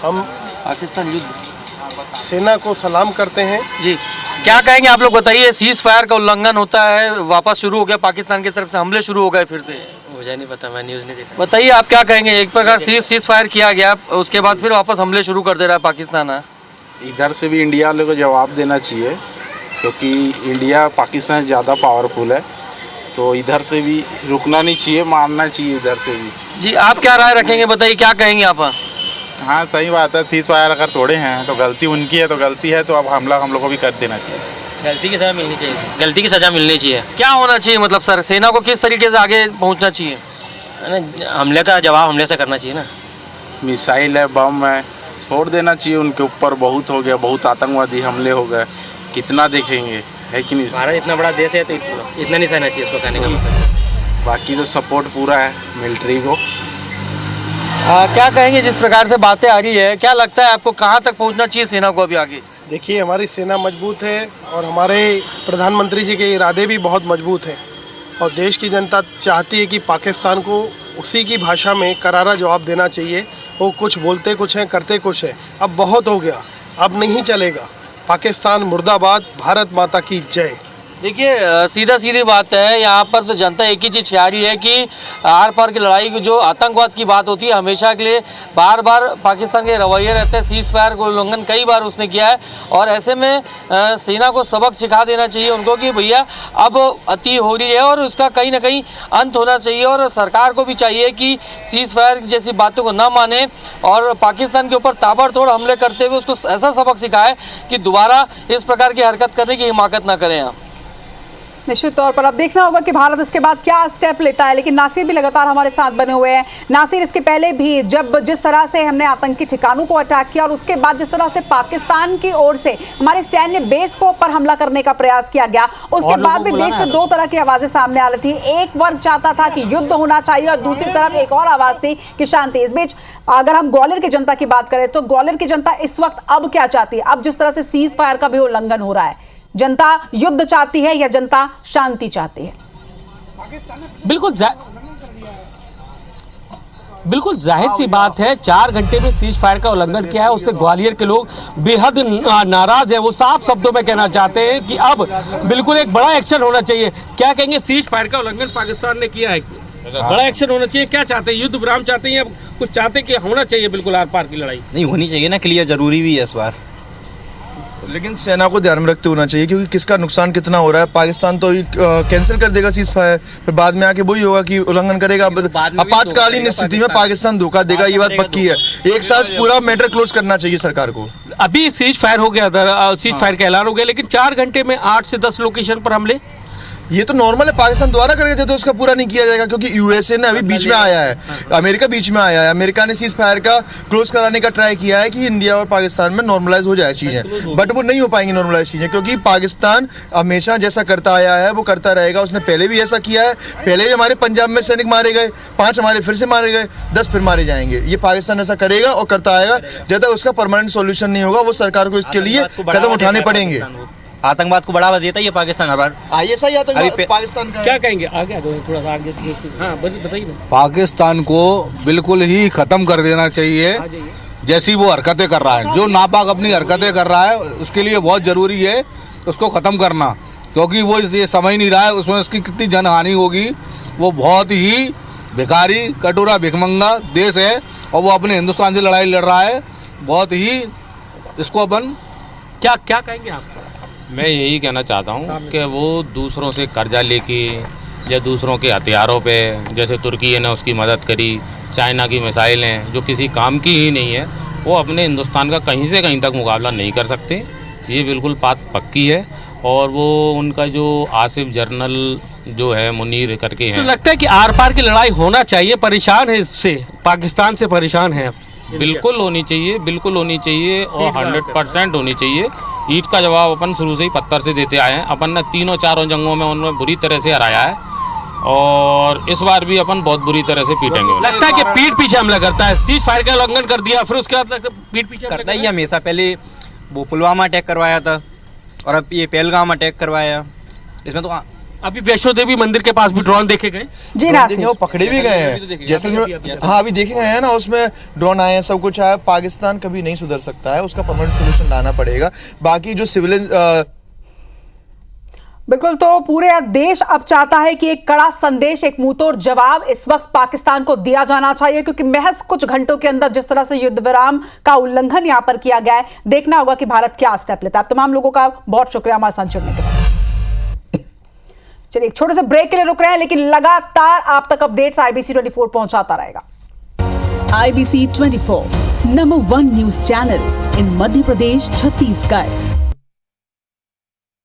हम पाकिस्तान युद्ध सेना को सलाम करते हैं। जी, क्या कहेंगे आप लोग, बताइए? सीज फायर का उल्लंघन होता है, वापस शुरू हो गया, पाकिस्तान की तरफ से हमले शुरू हो गए फिर से। मुझे नहीं पता, मैं न्यूज़ नहीं देखा। बताइए आप क्या कहेंगे? एक प्रकार सीज फायर किया गया, उसके बाद फिर वापस हमले शुरू कर दे रहा है पाकिस्तान है। इधर से भी इंडिया वालों को जवाब देना चाहिए क्योंकि इंडिया पाकिस्तान ज़्यादा पावरफुल है, तो इधर से भी रुकना नहीं चाहिए, मारना चाहिए इधर से भी। जी, आप क्या राय रखेंगे, बताइए, क्या कहेंगे आप? हाँ, सही बात है। सीज फायर अगर तोड़े हैं तो गलती उनकी है, तो गलती है तो अब हमला हम लोग को भी कर देना चाहिए। गलती की सज़ा मिलनी चाहिए, गलती की सज़ा मिलनी चाहिए। क्या होना चाहिए, मतलब सर, सेना को किस तरीके से आगे पहुंचना चाहिए? हमले का जवाब हमले से करना चाहिए ना। मिसाइल है, बम है, छोड़ देना चाहिए उनके ऊपर। बहुत हो गया, बहुत आतंकवादी हमले हो गए, कितना देखेंगे, है कि नहीं? भारत इतना बड़ा देश है तो इतना नहीं सहना चाहिए उसको, कहने का मतलब। बाकी तो सपोर्ट पूरा है मिलिट्री को। क्या कहेंगे, जिस प्रकार से बातें आ रही है, क्या लगता है आपको, कहाँ तक पहुंचना चाहिए सेना को अभी आगे? देखिए, हमारी सेना मजबूत है और हमारे प्रधानमंत्री जी के इरादे भी बहुत मजबूत हैं और देश की जनता चाहती है कि पाकिस्तान को उसी की भाषा में करारा जवाब देना चाहिए। वो कुछ बोलते कुछ हैं, करते कुछ हैं। अब बहुत हो गया, अब नहीं चलेगा। पाकिस्तान मुर्दाबाद, भारत माता की जय। देखिए, सीधा सीधी बात है, यहाँ पर तो जनता एक ही चीज़ चाह रही है कि आर पार की लड़ाई की जो आतंकवाद की बात होती है, हमेशा के लिए बार बार पाकिस्तान के रवैये रहते हैं। सीज फायर को उल्लंघन कई बार उसने किया है और ऐसे में सेना को सबक सिखा देना चाहिए उनको कि भैया अब अति हो रही है और उसका कहीं ना कहीं अंत होना चाहिए। और सरकार को भी चाहिए कि सीज फायर जैसी बातों को ना माने और पाकिस्तान के ऊपर ताबड़तोड़ हमले करते हुए उसको ऐसा सबक सिखाए कि दोबारा इस प्रकार की हरकत करने की हिमाकत ना करें। आप निश्चित तौर पर अब देखना होगा कि भारत इसके बाद क्या स्टेप लेता है। लेकिन नासिर भी लगातार हमारे साथ बने हुए हैं। नासिर, इसके पहले भी जब जिस तरह से हमने आतंकी ठिकानों को अटैक किया और उसके बाद जिस तरह से पाकिस्तान की ओर से हमारे सैन्य बेस को ऊपर हमला करने का प्रयास किया गया, उसके बाद भी देश में 2 तरह की आवाजें सामने आ रही थी। एक वर्ग चाहता था कि युद्ध होना चाहिए और दूसरी तरफ एक और आवाज थी कि शांति। इस बीच अगर हम ग्वालियर की जनता की बात करें तो ग्वालियर की जनता इस वक्त अब क्या चाहती है? अब जिस तरह से सीज फायर का भी उल्लंघन हो रहा है, जनता युद्ध चाहती है या जनता शांति चाहती है? बिल्कुल जाहिर सी बात है, 4 घंटे में सीज फायर का उल्लंघन किया है, उससे ग्वालियर के लोग बेहद नाराज है। वो साफ शब्दों में कहना चाहते हैं कि अब बिल्कुल एक बड़ा एक्शन होना चाहिए। क्या कहेंगे, सीज फायर का उल्लंघन पाकिस्तान ने किया है, बड़ा एक्शन होना चाहिए, क्या चाहते हैं? युद्ध विराम चाहते हैं या कुछ चाहते हैं कि होना चाहिए बिल्कुल आर पार की लड़ाई? नहीं, होनी चाहिए ना, क्लियर जरूरी भी है इस बार। लेकिन सेना को ध्यान में रखते होना चाहिए क्योंकि किसका नुकसान कितना हो रहा है। पाकिस्तान तो कैंसिल कर देगा सीज फायर, फिर बाद में आके वही होगा कि उल्लंघन करेगा। आपातकालीन स्थिति में पाकिस्तान धोखा देगा, ये बात पक्की है। एक साथ पूरा मैटर क्लोज करना चाहिए सरकार को। अभी सीज फायर हो गया था, सीज फायर का ऐलान हो गया, लेकिन 4 घंटे में 8 से 10 लोकेशन पर हमले। ये तो नॉर्मल है, पाकिस्तान द्वारा करेगा तो उसका पूरा नहीं किया जाएगा, क्योंकि यूएसए ने अभी बीच में आया है, अमेरिका बीच में आया है। अमेरिका ने सीज फायर का क्लोज कराने का ट्राई किया है कि इंडिया और पाकिस्तान में नॉर्मलाइज हो जाए चीज़ें, बट वो नहीं हो पाएंगी नॉर्मलाइज चीज़ें, क्योंकि पाकिस्तान हमेशा जैसा करता आया है वो करता रहेगा। उसने पहले भी ऐसा किया है, पहले भी हमारे पंजाब में सैनिक मारे गए, 5 हमारे फिर से मारे गए, 10 फिर मारे जाएंगे। ये पाकिस्तान ऐसा करेगा और करता आएगा, जब तक उसका परमानेंट सॉल्यूशन नहीं होगा वो सरकार को इसके लिए कदम उठाने पड़ेंगे। आतंकवाद को बढ़ावा देता है ये पाकिस्तान हर बार। ऐसा ही आतंकवाद पाकिस्तान का क्या कहेंगे आगे आ जाओ थोड़ा सा आगे। हाँ बताइए। पाकिस्तान को बिल्कुल ही ख़त्म कर देना चाहिए जैसी वो हरकतें कर रहा है, जो नापाक अपनी हरकतें कर रहा है उसके लिए बहुत ज़रूरी है उसको ख़त्म करना, क्योंकि वो ये समझ नहीं रहा है उसमें उसकी कितनी जनहानि होगी। वो बहुत ही भिखारी कटोरा भिखमंगा देश है और वो अपने हिंदुस्तान से लड़ाई लड़ रहा है। बहुत ही इसको अपन क्या कहेंगे आप? मैं यही कहना चाहता हूँ कि वो दूसरों से कर्जा लेके या दूसरों के हथियारों पे, जैसे तुर्की ने उसकी मदद करी, चाइना की मिसाइलें जो किसी काम की ही नहीं है, वो अपने हिंदुस्तान का कहीं से कहीं तक मुकाबला नहीं कर सकते। ये बिल्कुल बात पक्की है। और वो उनका जो आसिफ जर्नल जो है मुनीर करके हैं, तो लगता है कि आर पार की लड़ाई होना चाहिए, परेशान है इससे, पाकिस्तान से परेशान है। बिल्कुल होनी चाहिए, बिल्कुल होनी चाहिए और 100% होनी चाहिए। ईंट का जवाब अपन शुरू से ही पत्थर से देते आए हैं। अपन ने 3-4 जंगों में उन्हें बुरी तरह से हराया है और इस बार भी अपन बहुत बुरी तरह से पीटेंगे। लगता है कि पीठ पीछे हमला करता है, सीज फायर का उल्लंघन कर दिया, फिर उसके बाद पीठ पीछे करता ही हमेशा। पहले वो पुलवामा अटैक करवाया था और अब ये पहलगाम अटैक करवाया। इसमें तो अभी वैष्णो देवी मंदिर के पास भी ड्रोन देखे गए। जी वो पकड़े भी गए हैं जैसलमेर। हाँ अभी देखे गए हैं ना, उसमें ड्रोन आए हैं, सब कुछ आया। पाकिस्तान कभी नहीं सुधर सकता है, उसका परमानेंट सोल्यूशन लाना पड़ेगा। बाकी जो सिविलियन बिल्कुल, तो पूरे देश अब चाहता है कि एक कड़ा संदेश, एक मुंहतोड़ जवाब इस वक्त पाकिस्तान को दिया जाना चाहिए, क्योंकि महज कुछ घंटों के अंदर जिस तरह से युद्ध विराम का उल्लंघन यहां पर किया गया है, देखना होगा कि भारत क्या स्टेप लेता है। आप तमाम लोगों का बहुत शुक्रिया हमारे साथ जुड़ने के लिए। चलिए एक छोटे से ब्रेक के लिए रुक रहे हैं, लेकिन लगातार आप तक अपडेट्स IBC 24 पहुंचाता रहेगा। IBC 24 number 1 news channel in Madhya Pradesh, Chhattisgarh.